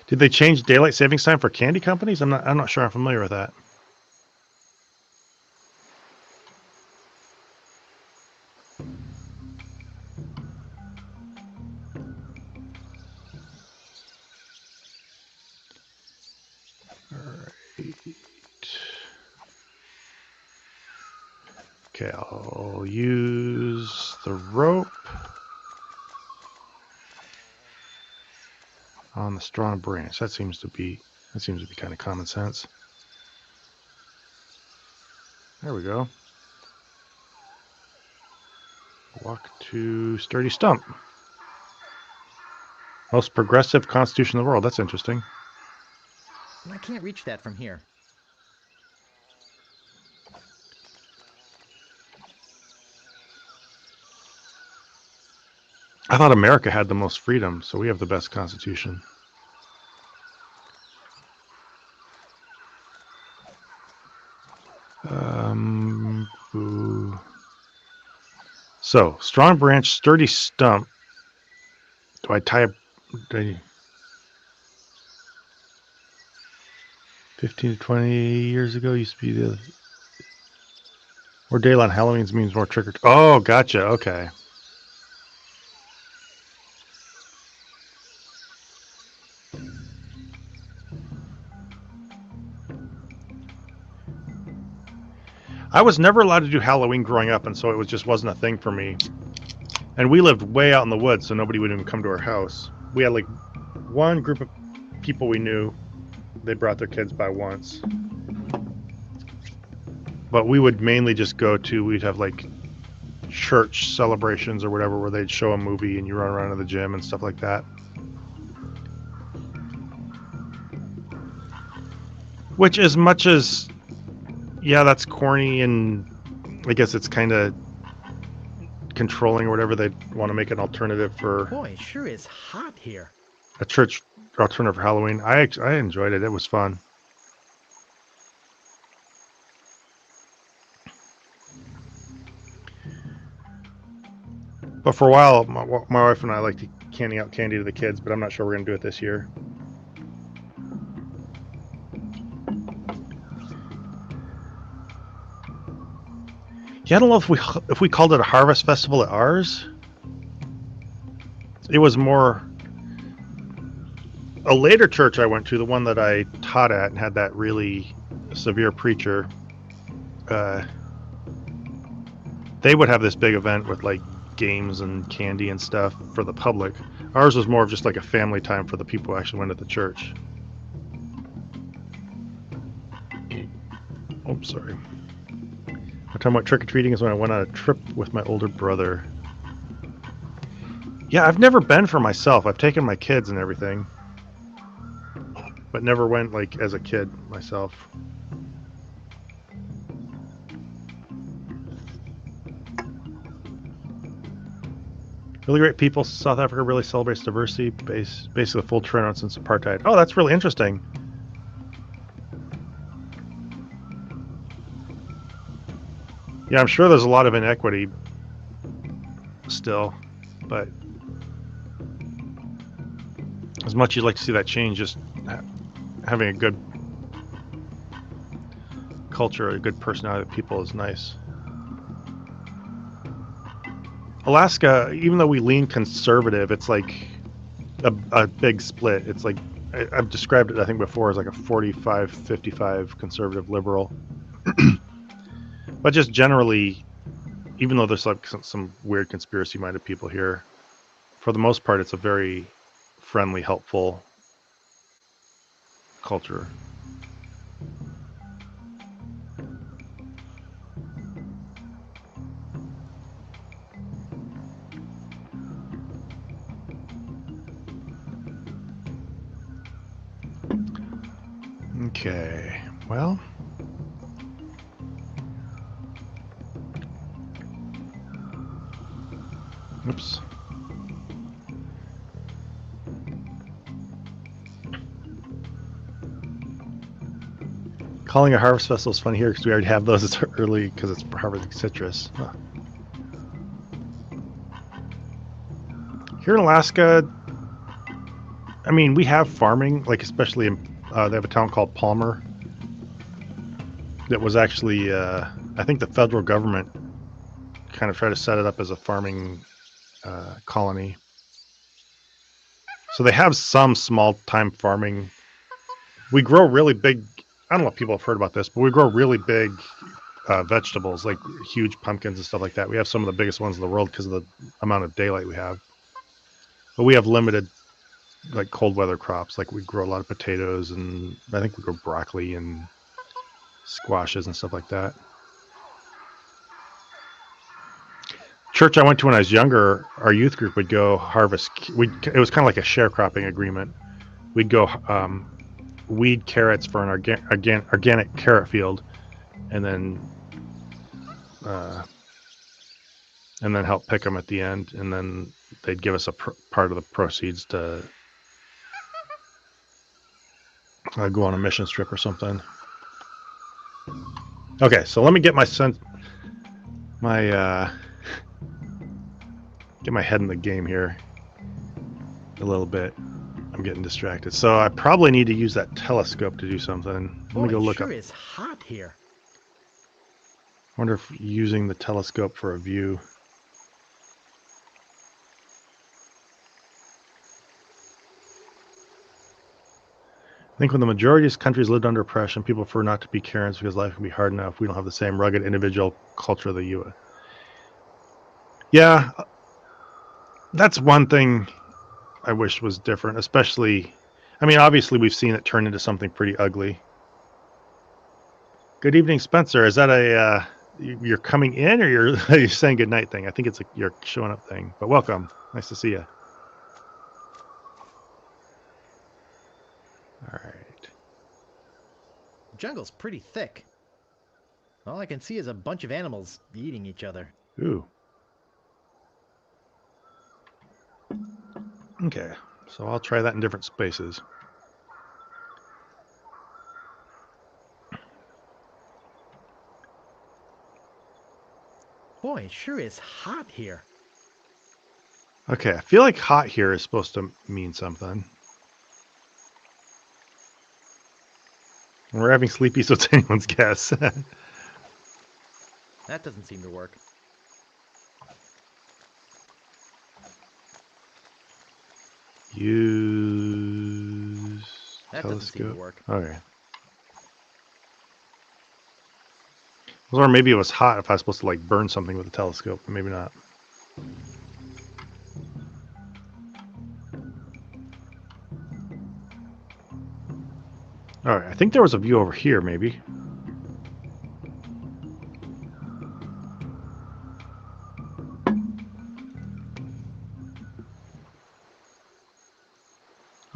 Did they change daylight savings time for candy companies? I'm not sure I'm familiar with that. Okay, I'll use the rope on the strong branch. That seems to be kind of common sense. There we go. Walk to sturdy stump. Most progressive constitution in the world. That's interesting. I can't reach that from here. I thought America had the most freedom, so we have the best constitution. Ooh. So, strong branch, sturdy stump. Do I tie a... 15 to 20 years ago used to be the... More daylight on Halloween means more trick or... Oh, gotcha, okay. I was never allowed to do Halloween growing up, and so it wasn't a thing for me. And we lived way out in the woods, so nobody would even come to our house. We had like one group of people we knew. They brought their kids by once. But we would mainly just we'd have like church celebrations or whatever, where they'd show a movie and you run around to the gym and stuff like that. Which, as much as, yeah, that's corny, and I guess it's kind of controlling or whatever, they want to make an alternative for Boy, it sure is hot here. a church alternative for Halloween. I enjoyed it. It was fun. But for a while, my wife and I like to handing out candy to the kids, but I'm not sure we're going to do it this year. Yeah, I don't know if we called it a harvest festival at ours. It was more a later church I went to, the one that I taught at and had that really severe preacher. They would have this big event with like games and candy and stuff for the public. Ours was more of just like a family time for the people who actually went to the church. Oh, sorry. One time I went trick-or-treating is when I went on a trip with my older brother. Yeah, I've never been for myself. I've taken my kids and everything, but never went like as a kid myself. Really great people. South Africa really celebrates diversity, basically full turnout since apartheid. Oh, that's really interesting. Yeah, I'm sure there's a lot of inequity still, but as much as you'd like to see that change, just having a good culture, a good personality of people is nice. Alaska, even though we lean conservative, it's like a big split. It's like, I've described it, I think, before as like a 45-55 conservative liberal. But just generally, even though there's like some weird conspiracy-minded people here, for the most part, it's a very friendly, helpful culture. Okay, well, oops. Calling a harvest festival is fun here because we already have those. It's early because it's harvesting citrus. Huh. Here in Alaska, I mean, we have farming, like especially in, they have a town called Palmer that was actually, I think the federal government kind of tried to set it up as a farming colony. So they have some small-time farming. We grow really big, I don't know if people have heard about this, but we grow really big vegetables, like huge pumpkins and stuff like that. We have some of the biggest ones in the world because of the amount of daylight we have. But we have limited, like, cold weather crops. Like we grow a lot of potatoes, and I think we grow broccoli and squashes and stuff like that. Church I went to when I was younger, our youth group would go harvest. It was kind of like a sharecropping agreement. We'd go weed carrots for an organic carrot field, and then help pick them at the end, and then they'd give us a part of the proceeds to go on a mission trip or something. Okay, so let me get get my head in the game here a little bit. I'm getting distracted. So I probably need to use that telescope to do something. Let me go look up. It sure is hot here. I wonder if using the telescope for a view. I think when the majority of countries lived under oppression, people prefer not to be Karens because life can be hard enough. We don't have the same rugged individual culture of the U.S. Yeah, that's one thing I wish was different, especially, I mean, obviously we've seen it turn into something pretty ugly. Good evening, Spencer. Is that a, you're coming in, or you're saying good night thing? I think it's a you're showing up thing, but welcome. Nice to see you. All right. Jungle's pretty thick. All I can see is a bunch of animals eating each other. Ooh. Okay, so I'll try that in different spaces. Boy, it sure is hot here. Okay, I feel like hot here is supposed to mean something. We're having sleepy, so it's anyone's guess. That doesn't seem to work. Use That doesn't seem to telescope. work. Okay. Or maybe it was hot if I was supposed to like burn something with a telescope, but maybe not. All right, I think there was a view over here, maybe.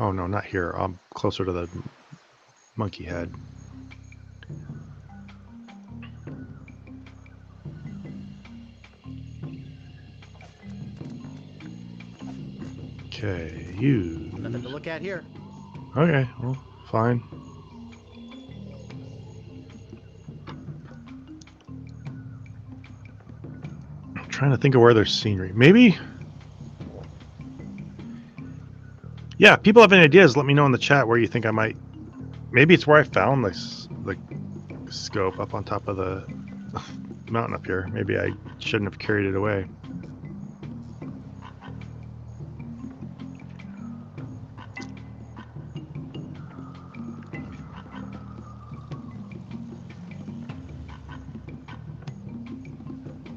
Oh no, not here. I'm closer to the monkey head. Okay, you. Nothing to look at here. Okay, well, fine. I'm trying to think of where there's scenery. Maybe. Yeah, if people have any ideas, let me know in the chat where you think I might. Maybe it's where I found this the scope up on top of the mountain up here. Maybe I shouldn't have carried it away.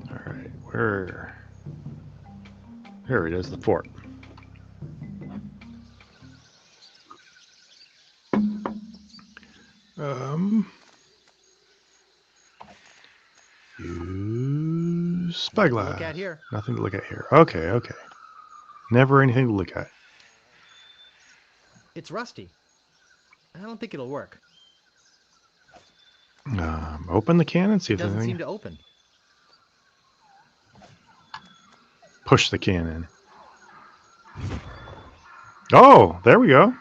All right, where? Here it is, the fort. Use spyglass. Look at here. Nothing to look at here. Okay, okay. Never anything to look at. It's rusty. I don't think it'll work. Open the can and see It if there's doesn't anything. seem to open. Push the can in. Oh, there we go.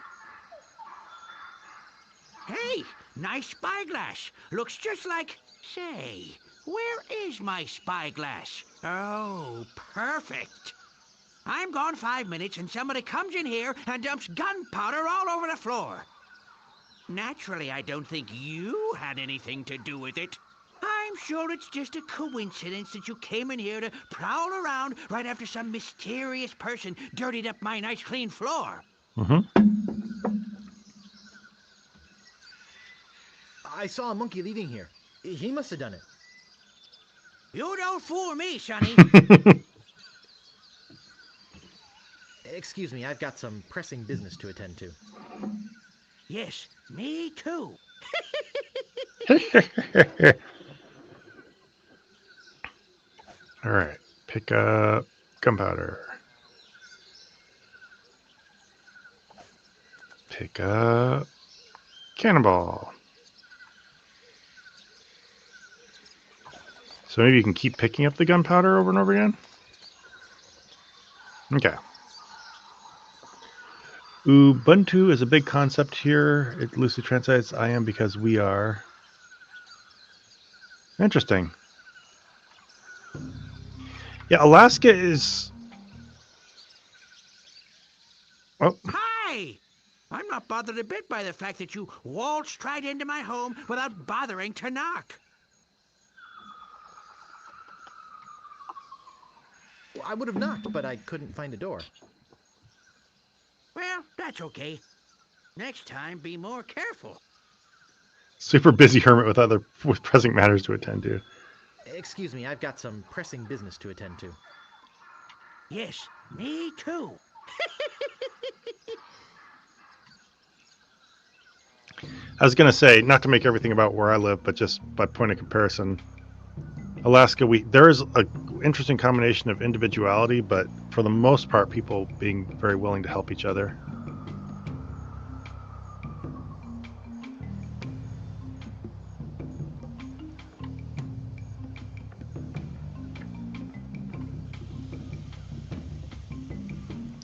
Hey, nice spyglass. Looks just like... Say, where is my spyglass? Oh, perfect. I'm gone 5 minutes and somebody comes in here and dumps gunpowder all over the floor. Naturally, I don't think you had anything to do with it. I'm sure it's just a coincidence that you came in here to prowl around right after some mysterious person dirtied up my nice clean floor. I saw a monkey leaving here. He must have done it. You don't fool me, Sonny. Excuse me, I've got some pressing business to attend to. Yes, me too. All right, pick up gunpowder. Pick up cannonball. So maybe you can keep picking up the gunpowder over and over again? Okay. Ubuntu is a big concept here. It loosely translates I am because we are. Interesting. Yeah, Alaska is... Oh. Hi! I'm not bothered a bit by the fact that you waltzed right into my home without bothering to knock. Well, I would have knocked, but I couldn't find a door. Well, that's okay. Next time, be more careful. Super busy hermit with pressing matters to attend to. Excuse me, I've got some pressing business to attend to. Yes, me too. I was going to say, not to make everything about where I live, but just by point of comparison, Alaska, there is an interesting combination of individuality, but for the most part, people being very willing to help each other.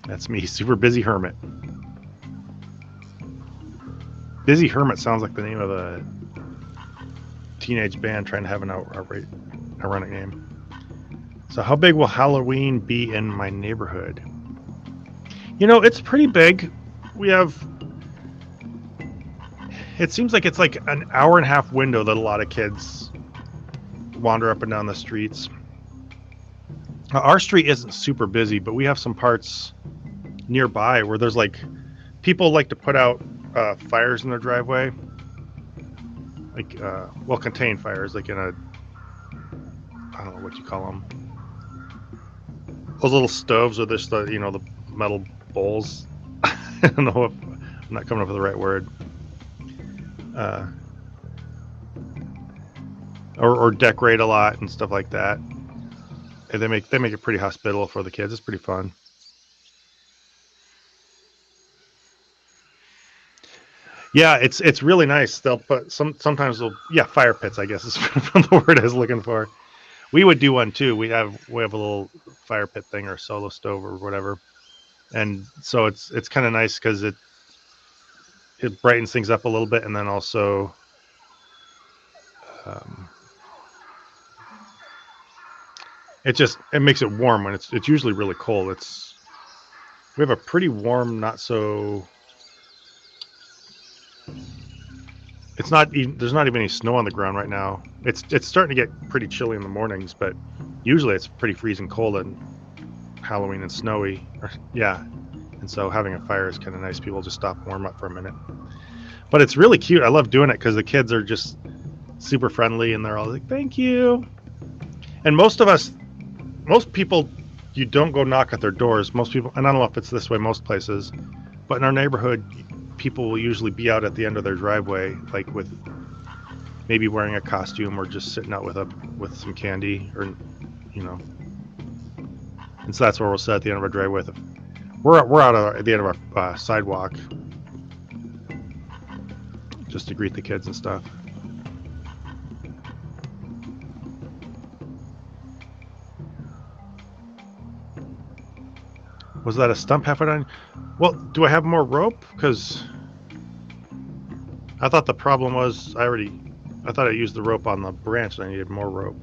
That's me, Super Busy Hermit. Busy Hermit sounds like the name of a teenage band trying to have an ironic name. So how big will Halloween be in my neighborhood? You know, it's pretty big. We have... It seems like it's like an hour and a half window that a lot of kids wander up and down the streets. Our street isn't super busy, but we have some parts nearby where there's like... People like to put out fires in their driveway. Like, well, contained fires, like in a... I don't know what you call them. Those little stoves with this, you know, the metal bowls. I don't know if I'm not coming up with the right word. Or decorate a lot and stuff like that. And they make it pretty hospitable for the kids. It's pretty fun. Yeah, it's really nice. They'll put sometimes fire pits, I guess is the word I was looking for. We would do one too. We have a little fire pit thing or solo stove or whatever, and so it's kind of nice because it brightens things up a little bit, and then also it makes it warm when it's usually really cold. We have a pretty warm, not so. It's not even, there's not even any snow on the ground right now. It's starting to get pretty chilly in the mornings, but usually it's pretty freezing cold on Halloween and snowy. Yeah, and so having a fire is kind of nice. People just stop and warm up for a minute. But it's really cute. I love doing it because the kids are just super friendly and they're all like, "Thank you." And most people, you don't go knock at their doors. Most people, and I don't know if it's this way most places, but in our neighborhood, people will usually be out at the end of their driveway, like with maybe wearing a costume or just sitting out with some candy, or you know. And so that's where we'll sit at the end of our driveway. We're out at the end of our sidewalk, just to greet the kids and stuff. Was that a stump halfway down? Well, do I have more rope? Because I thought the problem was I thought I used the rope on the branch and I needed more rope.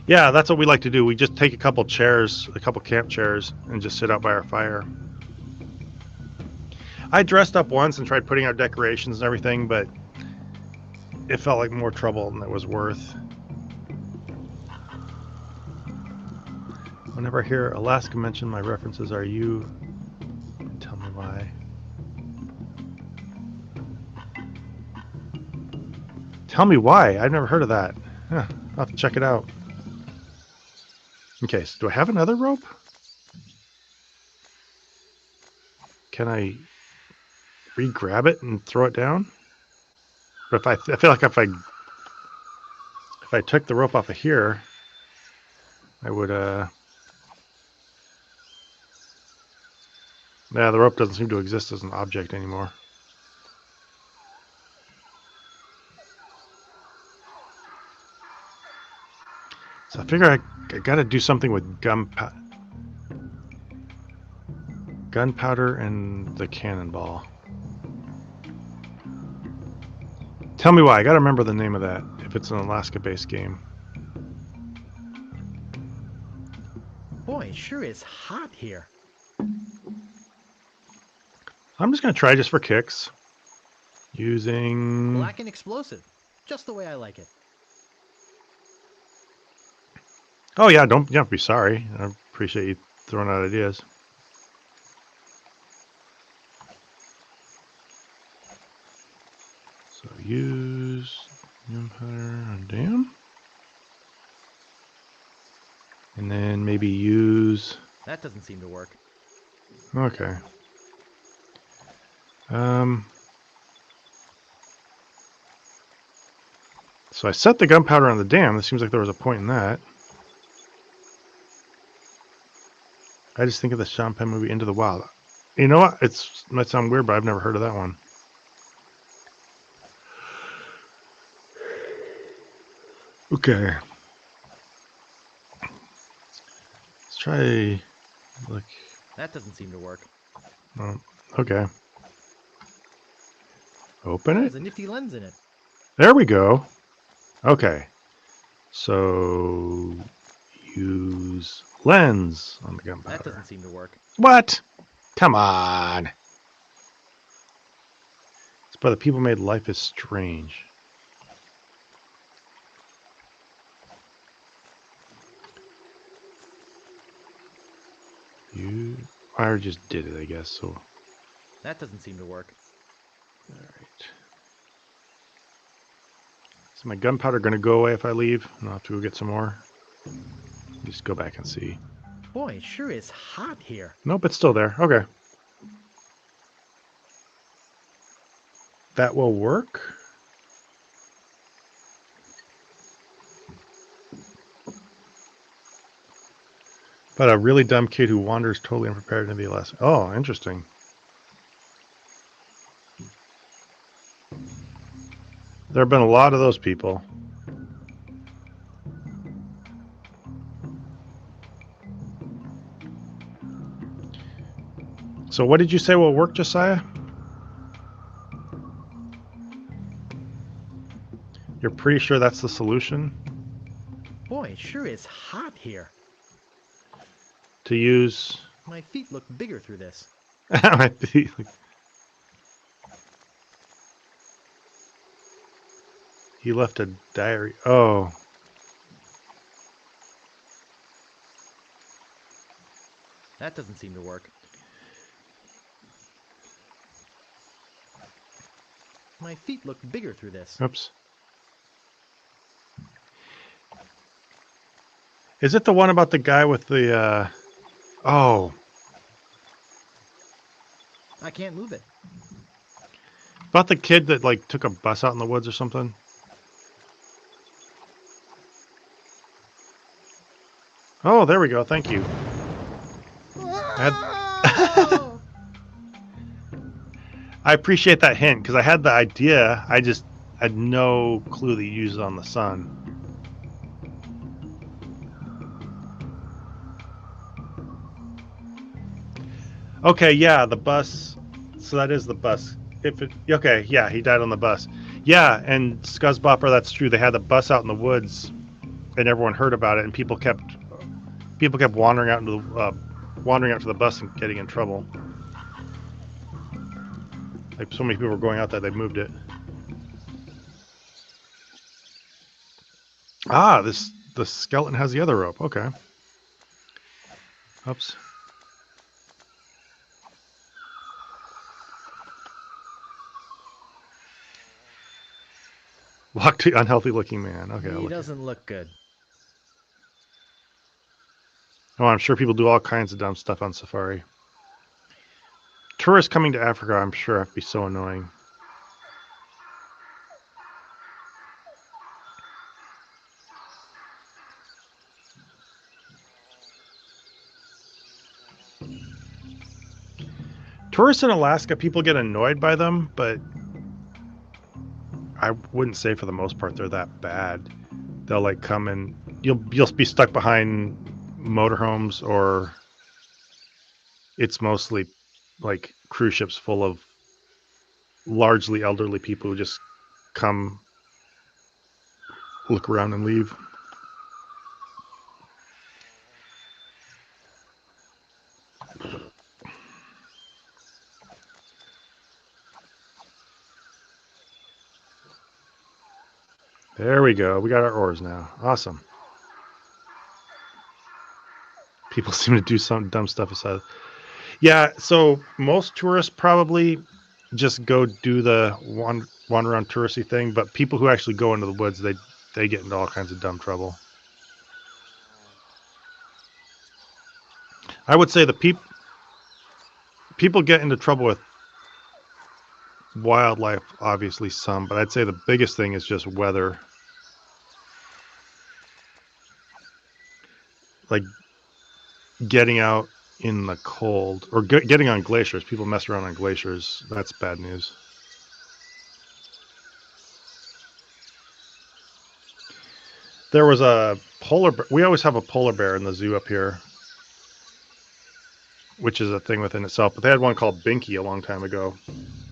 Yeah, that's what we like to do. We just take a couple camp chairs, and just sit out by our fire. I dressed up once and tried putting out decorations and everything, but it felt like more trouble than it was worth. Whenever I hear Alaska mention, my references are you. Tell me why. Tell me why. I've never heard of that. Huh, I'll have to check it out. Okay, so do I have another rope? Can I re-grab it and throw it down? But I feel like if I took the rope off of here, I would yeah, the rope doesn't seem to exist as an object anymore. So I figure I gotta do something with gunpowder and the cannonball. Tell me why. I gotta remember the name of that if it's an Alaska-based game. Boy, it sure is hot here. I'm just gonna try just for kicks. Using... Black and explosive. Just the way I like it. Oh yeah, you don't have to be sorry. I appreciate you throwing out ideas. So use gunpowder on dam. And then maybe use... That doesn't seem to work. Okay. So I set the gunpowder on the dam. It seems like there was a point in that. I just think of the Sean Penn movie Into the Wild. You know what? It might sound weird, but I've never heard of that one. Okay. Let's try. Look. That doesn't seem to work. Oh, okay. Open Oh, it. there's a nifty lens in it. There we go. Okay. So use lens on the gunpowder. That doesn't seem to work. What? Come on. It's by the people made Life is Strange. I just did it, I guess. So. That doesn't seem to work. All right. Is my gunpowder going to go away if I leave? I'll have to go get some more. Just go back and see. Boy, it sure is hot here. Nope, it's still there. Okay. That will work. But a really dumb kid who wanders totally unprepared into the Alaska. Oh, interesting. There have been a lot of those people. So what did you say will work, Josiah? You're pretty sure that's the solution? Boy, it sure is hot here. To use... My feet look bigger through this. My feet. He left a diary. Oh. That doesn't seem to work. My feet look bigger through this. Oops. Is it the one about the guy with the, Oh. I can't move it. About the kid that, like, took a bus out in the woods or something? Oh, there we go. Thank you. I appreciate that hint, because I had the idea. I just had no clue that you used it on the sun. Okay, yeah, the bus. So that is the bus. If it, okay, yeah, he died on the bus. Yeah, and Scuzzbopper, that's true. They had the bus out in the woods, and everyone heard about it, and people kept wandering out into the wandering out to the bus and getting in trouble. Like so many people were going out there, they moved it. Ah, the skeleton has the other rope. Okay. Oops. Walk to unhealthy looking man. Okay. He doesn't look good. Oh, I'm sure people do all kinds of dumb stuff on safari. Tourists coming to Africa, I'm sure, have to be so annoying. Tourists in Alaska, people get annoyed by them, but I wouldn't say for the most part they're that bad. They'll like come and you'll be stuck behind motorhomes, or it's mostly like cruise ships full of largely elderly people who just come, look around and leave. There we go. We got our oars now. Awesome. People seem to do some dumb stuff aside. Yeah, so most tourists probably just go do the wander around touristy thing, but people who actually go into the woods, they get into all kinds of dumb trouble. I would say the people get into trouble with wildlife, obviously some, but I'd say the biggest thing is just weather. Like getting out in the cold, or getting on glaciers. People mess around on glaciers. That's bad news. There was a polar bear. We always have a polar bear in the zoo up here. which is a thing within itself. But they had one called Binky a long time ago,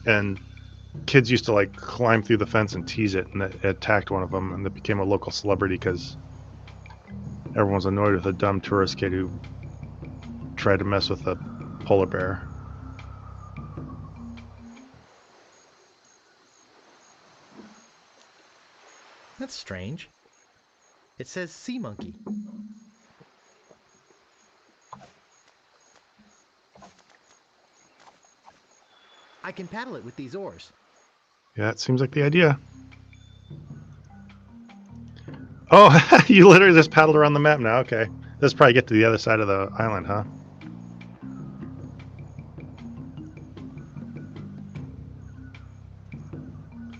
and kids used to like climb through the fence and tease it, and it attacked one of them, and it became a local celebrity because everyone was annoyed with a dumb tourist kid who tried to mess with a polar bear. That's strange. It says sea monkey. I can paddle it with these oars. Yeah, it seems like the idea. Oh, you literally just paddled around the map now. Okay. Let's probably get to the other side of the island, huh?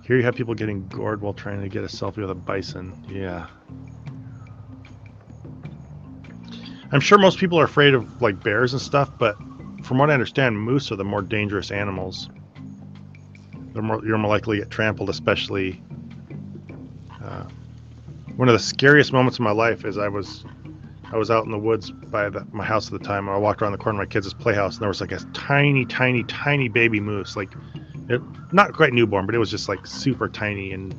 Here you have people getting gored while trying to get a selfie with a bison. Yeah. I'm sure most people are afraid of like bears and stuff, but from what I understand, moose are the more dangerous animals. You're more likely to get trampled, especially. One of the scariest moments of my life is I was out in the woods by my house at the time, and I walked around the corner of my kids' playhouse, and there was like a tiny, tiny, tiny baby moose, like not quite newborn, but it was just like super tiny and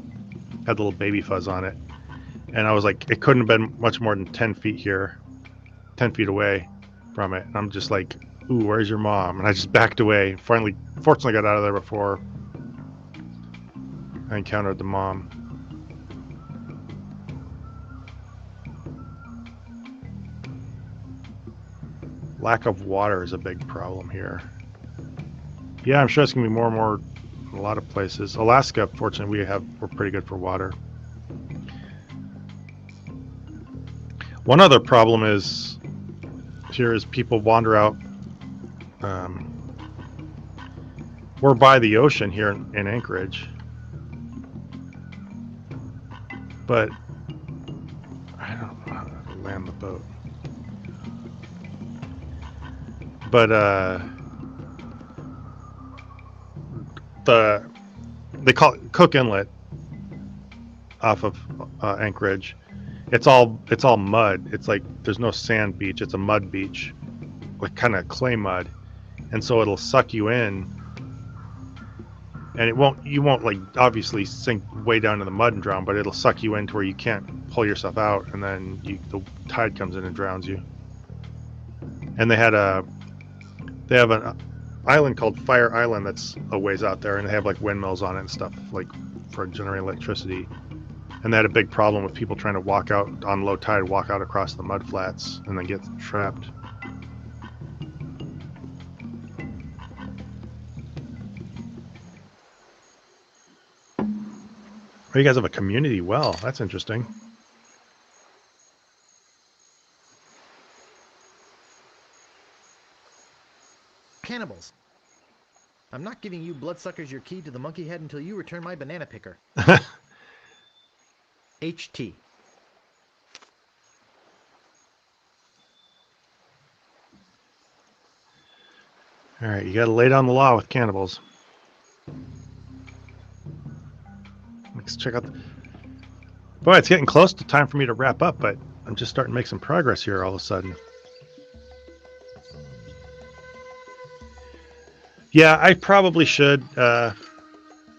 had little baby fuzz on it. And I was like, it couldn't have been much more than 10 feet here, 10 feet away from it. And I'm just like, ooh, where's your mom? And I just backed away. Fortunately got out of there before I encountered the mom. Lack of water is a big problem here. Yeah, I'm sure it's gonna be more and more in a lot of places. Alaska, fortunately, we're pretty good for water. One other problem is people wander out. We're by the ocean here in Anchorage, but I don't know how to land the boat. But they call it Cook Inlet off of Anchorage. It's all mud. It's like there's no sand beach. It's a mud beach, like kind of clay mud, and so it'll suck you in, and you won't like obviously sink way down to the mud and drown, but it'll suck you in to where you can't pull yourself out, and then the tide comes in and drowns you. And they have an island called Fire Island that's a ways out there, and they have like windmills on it and stuff like for generating electricity. And they had a big problem with people trying to walk out on low tide, walk out across the mud flats, and then get trapped. Oh, you guys have a community well. That's interesting. Cannibals. I'm not giving you bloodsuckers your key to the monkey head until you return my banana picker. HT. All right, you got to lay down the law with cannibals. Let's check out. Boy, it's getting close to time for me to wrap up, but I'm just starting to make some progress here all of a sudden. Yeah, I probably should.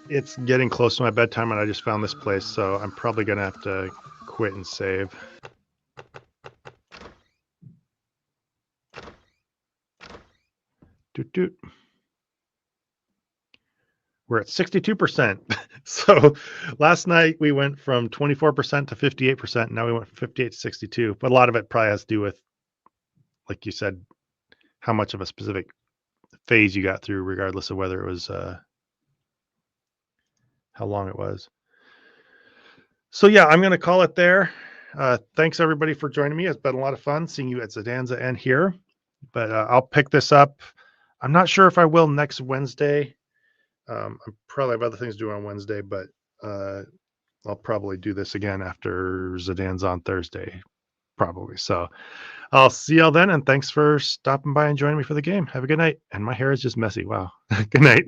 It's getting close to my bedtime, and I just found this place, so I'm probably going to have to quit and save. Doot doot. We're at 62%. So last night we went from 24% to 58%. Now we went from 58 to 62. But a lot of it probably has to do with, like you said, how much of a specific phase you got through, regardless of whether it was how long it was. So yeah, I'm going to call it there. Thanks everybody for joining me. It's been a lot of fun seeing you at Zidanza and here. But I'll pick this up. I'm not sure if I will next Wednesday. I probably have other things to do on Wednesday, but I'll probably do this again after Zidanza on Thursday, probably. So I'll see y'all then, and thanks for stopping by and joining me for the game. Have a good night. And my hair is just messy. Wow. Good night.